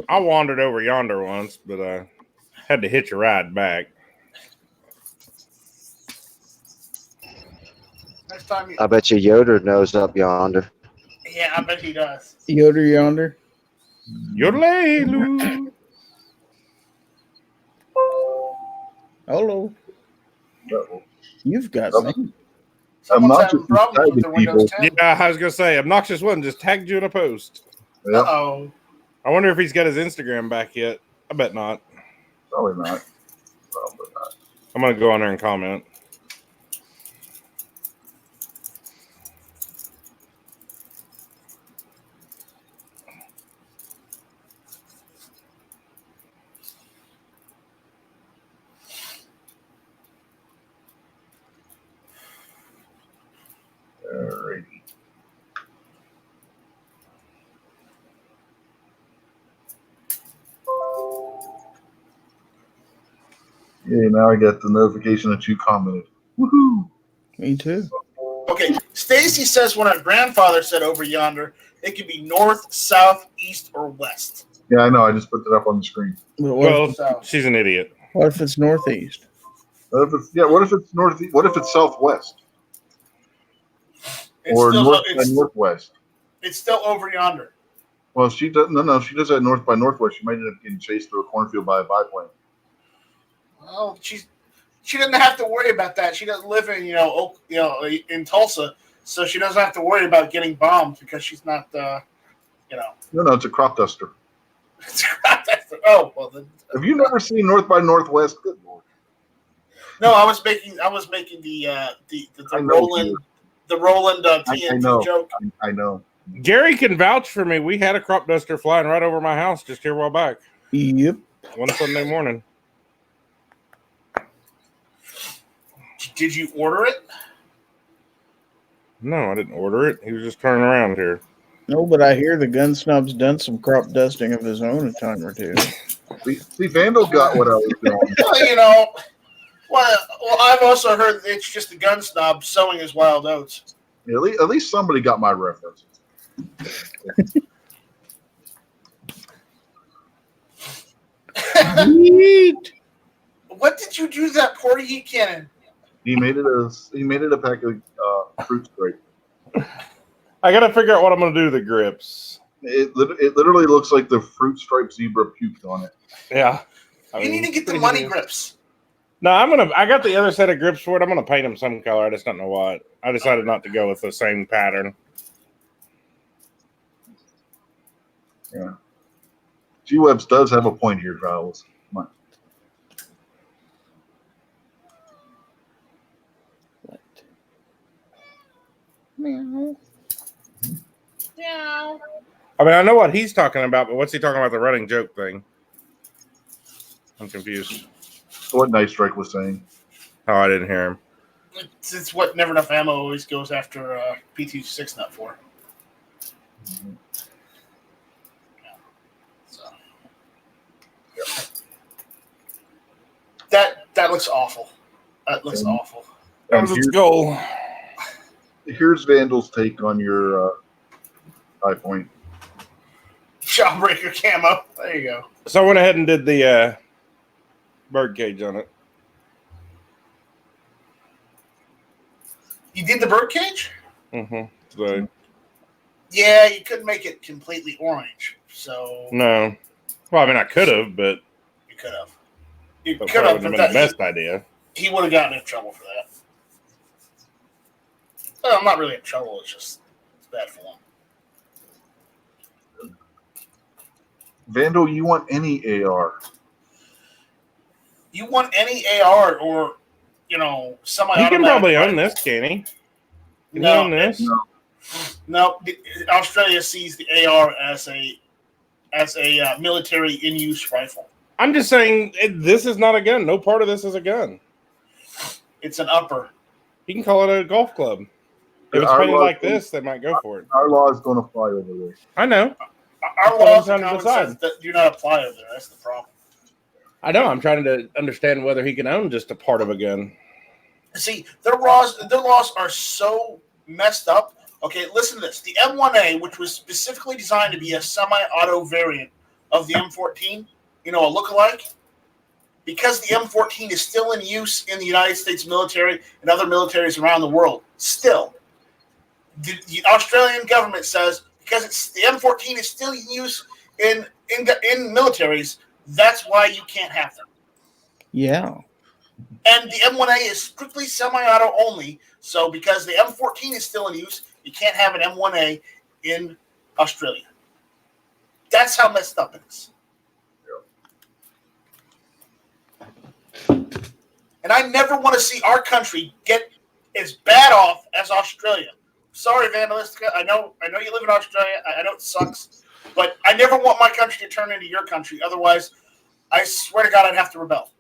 I wandered over yonder once, but I had to hitch a ride back. Next time you. I bet you Yoder knows up yonder. Yeah, I bet he does. Yoder yonder. Yodelay-loo. Hello. Uh-oh. You've got Someone- me. Someone's Obnoxious having problems with their tagging Windows people. 10. Yeah, I was going to say, Obnoxious One just tagged you in a post. Yeah, Uh-oh. I wonder if he's got his Instagram back yet. I bet not. probably not. Probably not. I'm going to go on there and comment. Alrighty. Yeah, now I got the notification that you commented. Woohoo! Me too. Okay, Stacy says when her grandfather said over yonder, it could be north, south, east, or west. Yeah, I know. I just put it up on the screen. But Well, South. she's an idiot. what if it's northeast? What if it's What if it's northeast? What if it's southwest It's or still, north by it's, northwest? it's still over yonder. Well, she does. No. She does that north by northwest. She might end up getting chased through a cornfield by a biplane. Well, she doesn't have to worry about that. She doesn't live in in Tulsa, so she doesn't have to worry about getting bombed because she's not No, it's a crop duster. Oh well, then, Have you never seen North by Northwest? Good lord. no. I was making the I know Roland you. the Roland I TNT know. joke. I know. Gary can vouch for me. We had a crop duster flying right over my house just here a while back. Yep. One Sunday morning. Did you order it? No, I didn't order it. He was just turning around here. No, but I hear the gun snub's done some crop dusting of his own a time or two. See, Vandal got what I was doing. Well, well, I've also heard that it's just a gun snob sowing his wild oats. At least somebody got my reference. Yeet. What did you do to that poor heat cannon? He made it a pack of fruit stripe. I got to figure out what I'm going to do to the grips. It literally looks like the fruit stripe zebra puked on it. Yeah. You need to get the money grips. No, I got the other set of grips for it. I'm going to paint them some color. I just don't know what. I decided not to go with the same pattern. Yeah. G-Webs does have a point here, Vowels. Come on. Meow. Yeah. I mean, I know what he's talking about, but what's he talking about the running joke thing? I'm confused. What Night Strike was saying. Oh, I didn't hear him. It's what Never Enough Ammo always goes after PT6 nut for. So. That looks awful. That looks awful. And Let's go. here's Vandal's take on your high point. Jawbreaker camo. There you go. So I went ahead and did the bird cage on it. You did the birdcage? Mm-hmm. So, Yeah, you couldn't make it completely orange. So no. Well, I mean, I could have, but you could have. You that could probably have, wouldn't but have been the that, best idea. he would have gotten in trouble for that. Well, I'm not really in trouble. It's just it's bad form. Vandal, you want any AR? You want any AR or semi-automatic? He can probably own this, can he? Can he own this? No. Australia sees the AR as a military in-use rifle. I'm just saying this is not a gun. No part of this is a gun. It's an upper. You can call it a golf club. If it's Our painted law- like this, they might go for it. Our laws don't apply over there. I know. Our That's what I'm laws trying and to common decide. sense that do not apply over there. That's the problem. I know. I'm trying to understand whether he can own just a part of a gun. See, their laws are so messed up. Okay, listen to this. The M1A, which was specifically designed to be a semi-auto variant of the M14, a lookalike, because the M14 is still in use in the United States military and other militaries around the world. Still, the Australian government says because the M14 is still in use in militaries, that's why you can't have them. Yeah. And the M1A is strictly semi-auto only. So because the M14 is still in use, you can't have an M1A in Australia. That's how messed up it is. And I never want to see our country get as bad off as Australia. Sorry, Vandalistica. I know you live in Australia. I know it sucks. But I never want my country to turn into your country. Otherwise, I swear to God, I'd have to rebel.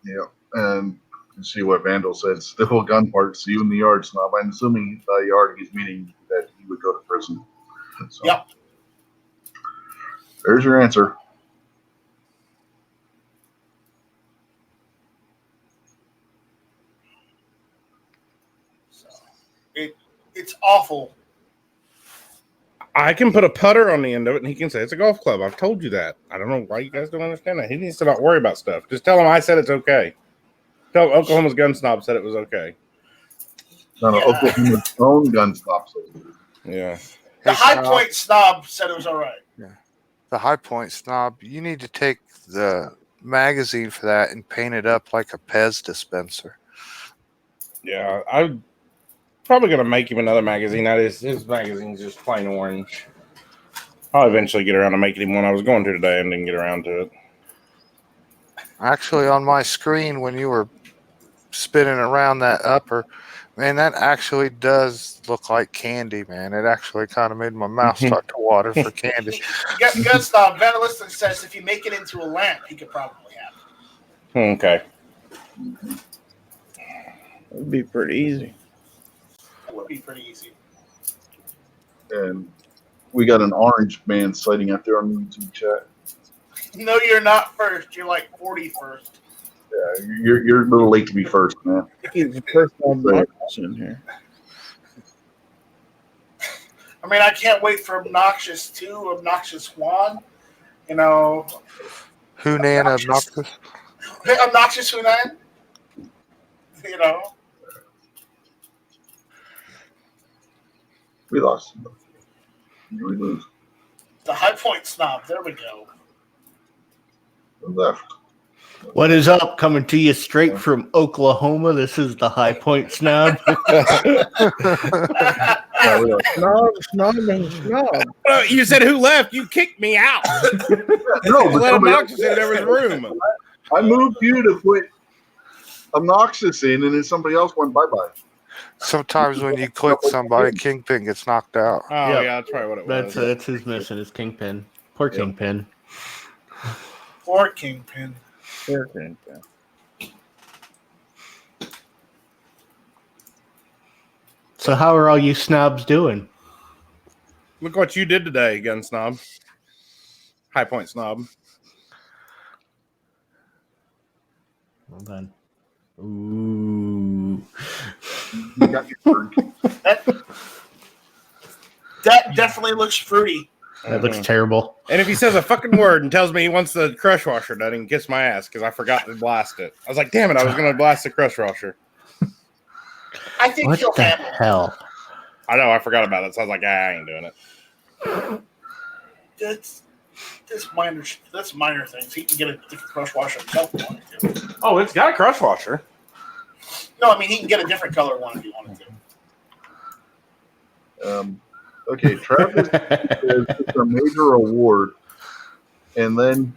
Yeah, and you see what Vandal said. Still gun parts. See you in the yard, Snob. I'm assuming by yard he's meaning that he would go to prison. So, Yep. There's your answer. So it's awful. I can put a putter on the end of it, and he can say it's a golf club. I've told you that. I don't know why you guys don't understand that. He needs to not worry about stuff. Just tell him I said it's okay. Tell him Oklahoma's gun snob said it was okay. No, Oklahoma's own gun stops. Yeah. The Hey, High Snob. Point snob said it was all right. The High Point Snob, you need to take the magazine for that and paint it up like a Pez dispenser. Yeah, I'm probably going to make him another magazine. That is, his magazine's just plain orange. I'll eventually get around to making him one. I was going to today and didn't get around to it. Actually, on my screen, when you were spinning around that upper, man, that actually does look like candy, man. It actually kind of made my mouth start to water for candy. Gun snob. Vandalistic says if you make it into a lamp, he could probably have it. Okay. It'd be pretty easy. That would be pretty easy. And we got an orange man sighting out there on the YouTube chat. No, you're not first. You're like 41st. Yeah, you're a little late to be first, man. He's the first one in here. I mean, I can't wait for Obnoxious 2, Obnoxious 1. Hunan obnoxious. Obnoxious Hunan. We lost. We lose. The High Point snob. There we go. We left. What is up? Coming to you straight from Oklahoma. This is the High Point Snob. Snob. You said who left? You kicked me out. No, but Let somebody Obnoxious in every room. I moved you to put Obnoxious in, and then somebody else went bye-bye. Sometimes when you click somebody, Kingpin gets knocked out. Oh, Yep. yeah, that's probably what it was. That's his mission, is Kingpin. Poor Kingpin. Poor Kingpin. So how are all you snobs doing? Look what you did today, gun snob. High Point snob. Well done. Ooh. You got your bird. That definitely looks fruity. That looks terrible. And if he says a fucking word and tells me he wants the crush washer done, he can kiss my ass because I forgot to blast it. I was like, damn it, I was going to blast the crush washer. I think What he'll the handle it. hell? I know. I forgot about it. So I was like, I ain't doing it. That's minor things. He can get a different crush washer himself if he wanted to. Oh, it's got a crush washer. No, I mean he can get a different color one if he wanted to. Okay, Travis says it's a major award, and then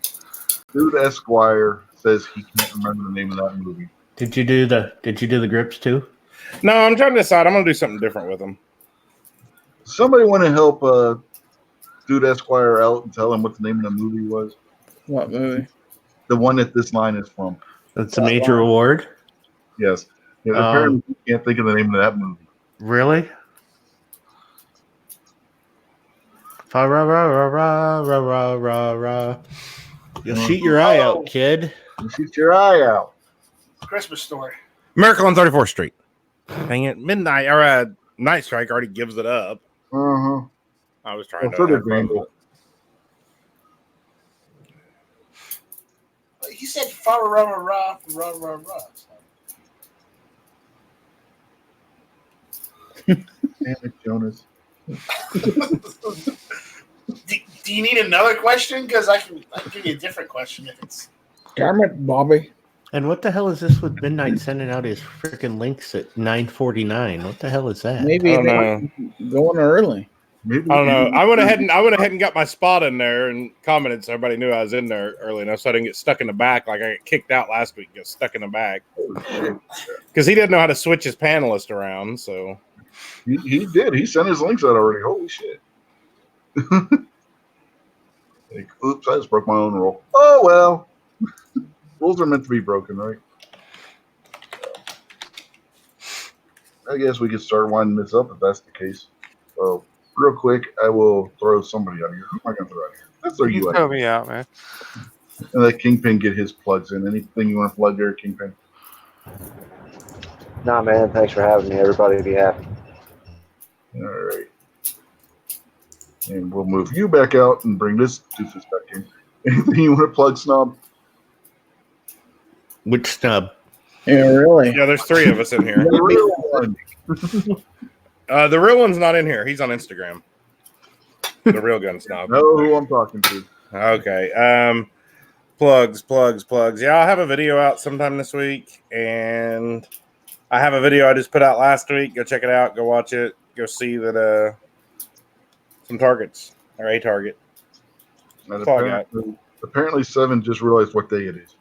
Dude Esquire says he can't remember the name of that movie. Did you do the grips too? No, I'm trying to decide. I'm gonna do something different with them. Somebody want to help Dude Esquire out and tell him what the name of the movie was? What movie? The one that this line is from. That's a major award. Yes. Yeah, apparently you can't think of the name of that movie. Really? Fa ra ra ra ra ra ra ra ra. You'll shoot your eye out, kid. You shoot your eye out. Christmas Story. Miracle on 34th Street. Dang it. Midnight or Night Strike already gives it up. Uh-huh. I was trying So to. did Randall. He said fa ra ra ra ra ra ra. Damn it, Jonas. Do you need another question? Because I can give you a different question if it's. Damn it, Bobby. And what the hell is this with Midnight sending out his freaking links at 9:49? What the hell is that? Maybe I don't they're going early. Maybe I don't know. I went ahead and got my spot in there and commented so everybody knew I was in there early enough so I didn't get stuck in the back like I got kicked out last week. Got stuck in the back because he didn't know how to switch his panelist around. So He did. He sent his links out already. Holy shit. Like, oops, I just broke my own rule. Oh, well. Rules are meant to be broken, right? I guess we could start winding this up if that's the case. So, real quick, I will throw somebody out here. Who am I going to throw out here? Let's throw you out Throw here. me out, man. And let Kingpin get his plugs in. Anything you want to plug there, Kingpin? Nah, man. Thanks for having me. Everybody be happy. All right. And we'll move you back out and bring this doofus back in. Anything you want to plug, Snob? Which snub? Yeah, really. yeah, there's three of us in here. The real one. The real one's not in here. He's on Instagram. The real gun snob. Know who I'm talking to. Okay. Plugs. Yeah, I'll have a video out sometime this week, and I have a video I just put out last week. Go check it out. Go watch it. Go see that some targets or a target. And That's all I got. apparently, Seven just realized what day it is.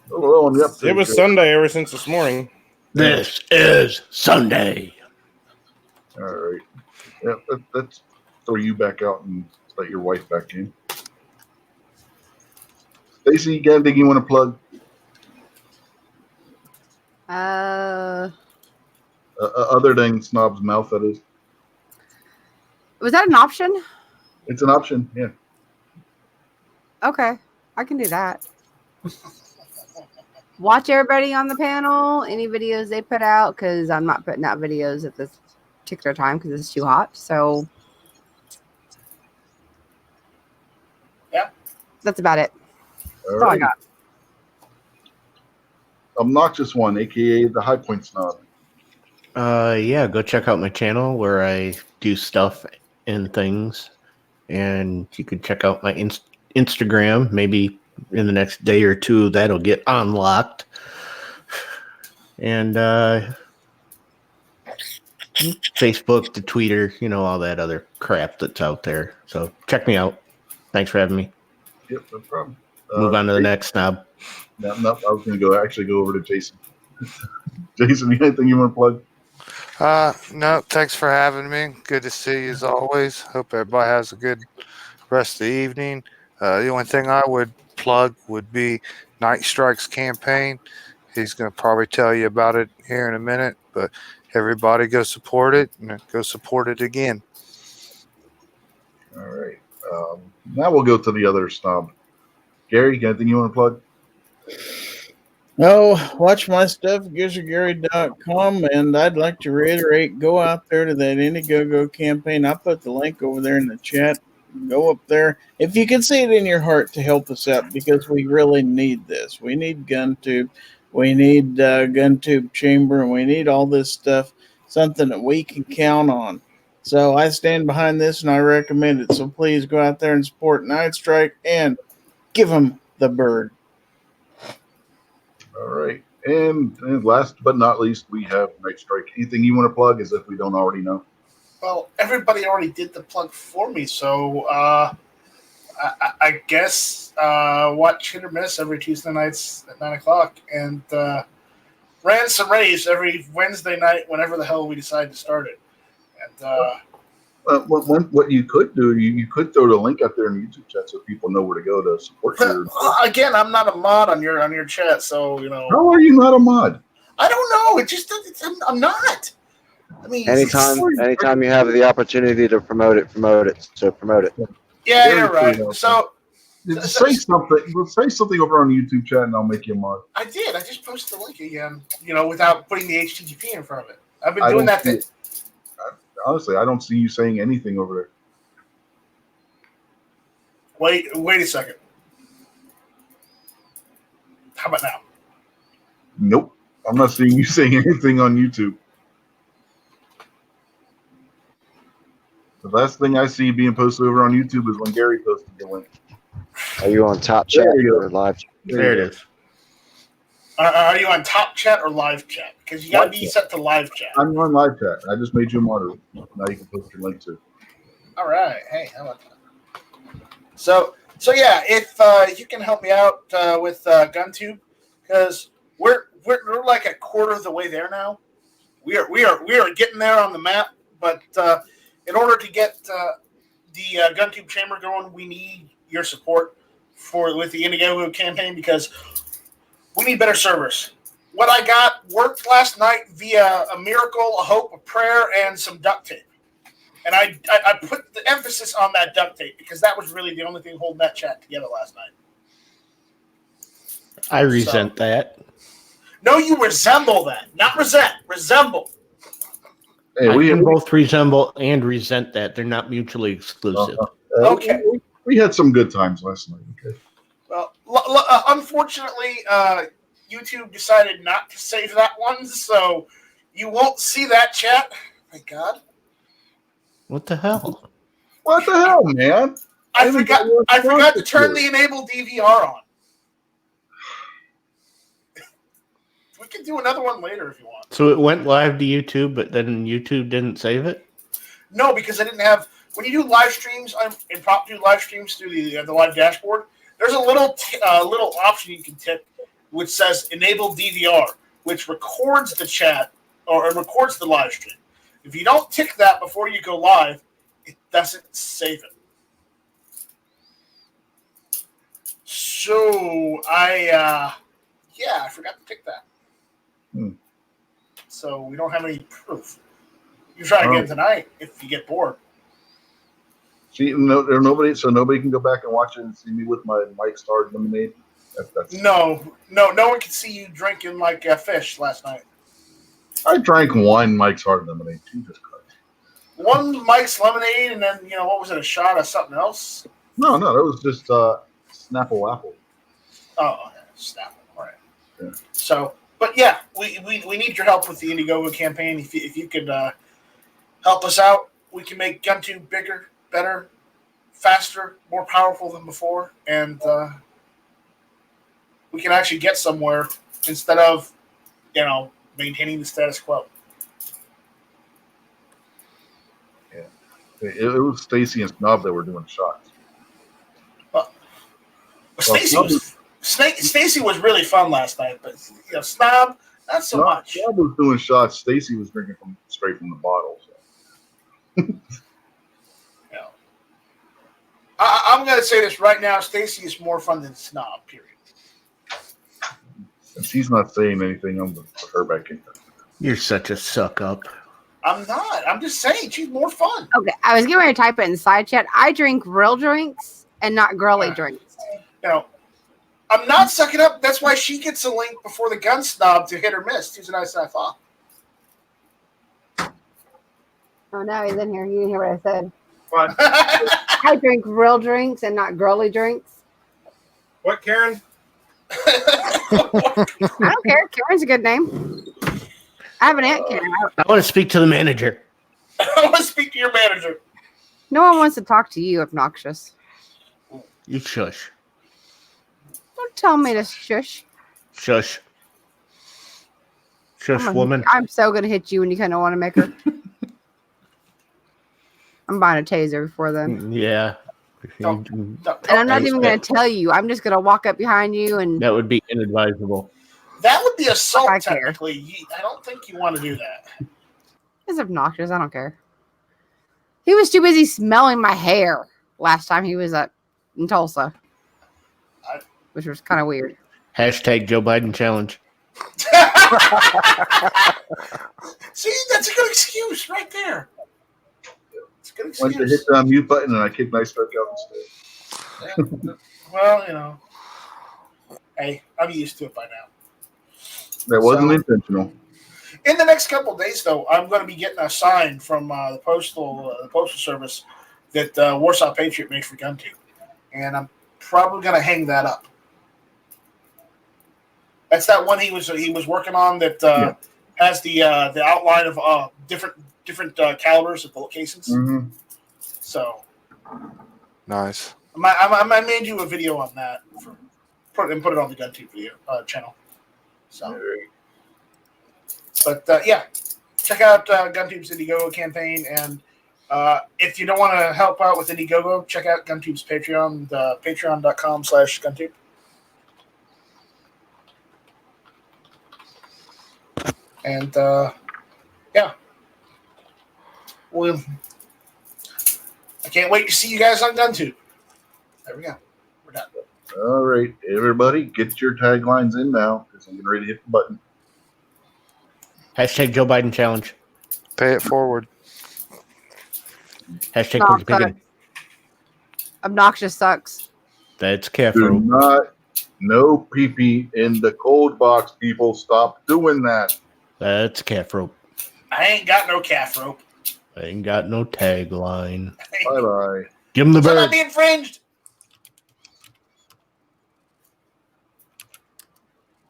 Oh, well, on the update, It was Sunday ever since this morning. This is Sunday. All right. Yeah, let's throw you back out and let your wife back in. Stacy, you got anything you want to plug? Other than Snob's Mouth, that is. Was that an option? It's an option, yeah. Okay, I can do that. Watch everybody on the panel, any videos they put out, because I'm not putting out videos at this particular time because it's too hot. So, Yeah. That's about it. All That's all I right. got. Obnoxious One, a.k.a. the High Point Snob. Yeah, go check out my channel where I do stuff and things. And you can check out my Instagram. Maybe in the next day or two, that'll get unlocked. And Facebook, the Twitter, all that other crap that's out there. So check me out. Thanks for having me. Yep, no problem. Move on to the next snob. No, I was going to go over to Jason. Jason, you got anything you want to plug? No, thanks for having me. Good to see you as always. Hope everybody has a good rest of the evening. The only thing I would plug would be Night Strike's campaign. He's going to probably tell you about it here in a minute, but everybody go support it and go support it again. All right. Now we'll go to the other snob. Gary, you got anything you want to plug? Oh, watch my stuff at GuzzerGary.com, and I'd like to reiterate, go out there to that Indiegogo campaign. I'll put the link over there in the chat. Go up there. If you can see it in your heart to help us out, because we really need this. We need GunTube. We need gun tube chamber, and we need all this stuff, something that we can count on. So I stand behind this, and I recommend it. So please go out there and support Night Strike and give them the bird. All right. And last but not least, we have Night Strike. Anything you want to plug as if we don't already know? Well, everybody already did the plug for me, so I guess watch Hit or Miss every Tuesday nights at 9 o'clock, and Rants and Raves every Wednesday night whenever the hell we decide to start it. And what you could do, you could throw the link out there in the YouTube chat so people know where to go to support your. again, I'm not a mod on your chat, so How are you not a mod? I don't know. I'm not. I mean, Anytime you have the opportunity to promote it. So promote it. Yeah, you're right. So say something. Say something over on the YouTube chat, and I'll make you a mod. I did. I just posted the link again. Without putting the HTTP in front of it. I've been doing that. Honestly, I don't see you saying anything over there. Wait a second. How about now? Nope. I'm not seeing you saying anything on YouTube. The last thing I see being posted over on YouTube is when Gary posted the link. Are you on top chat or live chat? There it is. Are you on top chat or live chat? Because you got to be set to live chat. I'm on live chat. I just made you a moderator. Now you can post your link too. All right. Hey, how about that? So yeah, if you can help me out with GunTube, because we're like a quarter of the way there now. We are getting there on the map, but in order to get the GunTube chamber going, we need your support with the Indiegogo campaign, because we need better servers. What I got worked last night via a miracle, a hope, a prayer, and some duct tape. And I put the emphasis on that duct tape because that was really the only thing holding that chat together last night. I resent that. No, you resemble that. Not resent. Resemble. Hey, I can both resemble and resent that. They're not mutually exclusive. Okay. We had some good times last night. Okay. Well, unfortunately, YouTube decided not to save that one, so you won't see that chat. Thank God. What the hell? What the hell, man? I forgot to turn the enable DVR on. We can do another one later if you want. So it went live to YouTube, but then YouTube didn't save it? No, because I didn't have. When you do live streams, impromptu live streams through the live dashboard, there's a little option you can tick which says enable DVR, which records the chat or records the live stream. If you don't tick that before you go live, it doesn't save it. So I forgot to tick that. So we don't have any proof. You try again tonight if you get bored. See, nobody can go back and watch it and see me with my Mike's Hard Lemonade. No one could see you drinking like fish last night. I drank one Mike's Hard Lemonade. Jesus Christ. One Mike's Lemonade, and then what was it? A shot of something else? No, that was just Snapple Apple. Oh, okay. Snapple. All right. Yeah. So, but yeah, we need your help with the Indiegogo campaign. If you could help us out, we can make GunTube bigger, better, faster, more powerful than before, and we can actually get somewhere instead of maintaining the status quo. Yeah, it was Stacy and Snob that were doing shots. Stacy was really fun last night, but Snob not so much. Snob was doing shots. Stacy was drinking straight from the bottle. So. I'm going to say this right now: Stacy is more fun than Snob. Period. And she's not saying anything. I'm going to put her back in. You're such a suck up. I'm not. I'm just saying she's more fun. Okay, I was getting ready to type it in the side chat. I drink real drinks and not girly drinks. I'm not sucking up. That's why she gets a link before the gun snob to Hit or Miss Tuesday night sci-fi. Oh, now he's in here. You didn't hear what I said. What? I drink real drinks and not girly drinks. What, Karen? I don't care. Karen's a good name. I have an aunt Karen. I want to speak to the manager. I want to speak to your manager. No one wants to talk to you, obnoxious. You shush. Don't tell me to shush. Shush. Shush, I'm woman. I'm so gonna hit you when you kind of want to make her. I'm buying a taser before then, Yeah. and I'm not even gonna tell you. I'm just gonna walk up behind you and That would be inadvisable. That would be assault, I care. technically. I don't think you want to do that. it's obnoxious. I don't care. He was too busy smelling my hair last time he was in Tulsa, which was kind of weird. Hashtag Joe Biden challenge. See, that's a good excuse right there. It's a good Once I hit excuse. the mute button and I kick my strike out instead. Yeah. Well, you know, hey, I'm used to it by now. That wasn't So- intentional. In the next couple of days, though, I'm going to be getting a sign from the postal service that Warsaw Patriot made for GunTube, and I'm probably going to hang that up. That's that one he was working on that has the outline of different calibers of bullet casings. Mm-hmm. So Nice. I made you a video on that put it on the GunTube video channel. So. But yeah, check out GunTube's Indiegogo campaign, and if you don't want to help out with Indiegogo, check out GunTube's Patreon, patreon.com/GunTube. And yeah, well, I can't wait to see you guys on GunTube. There we go. We're done. All right, everybody, get your taglines in now because I'm getting ready to hit the button. Hashtag Joe Biden challenge. Pay it forward. Hashtag No, Porky sorry. Piggy. Obnoxious sucks. That's calf Do rope. not, no pee-pee in the cold box, people. Stop doing that. That's calf rope. I ain't got no calf rope. I ain't got no tagline. Bye-bye. Give him the So I'm not bird. being infringed.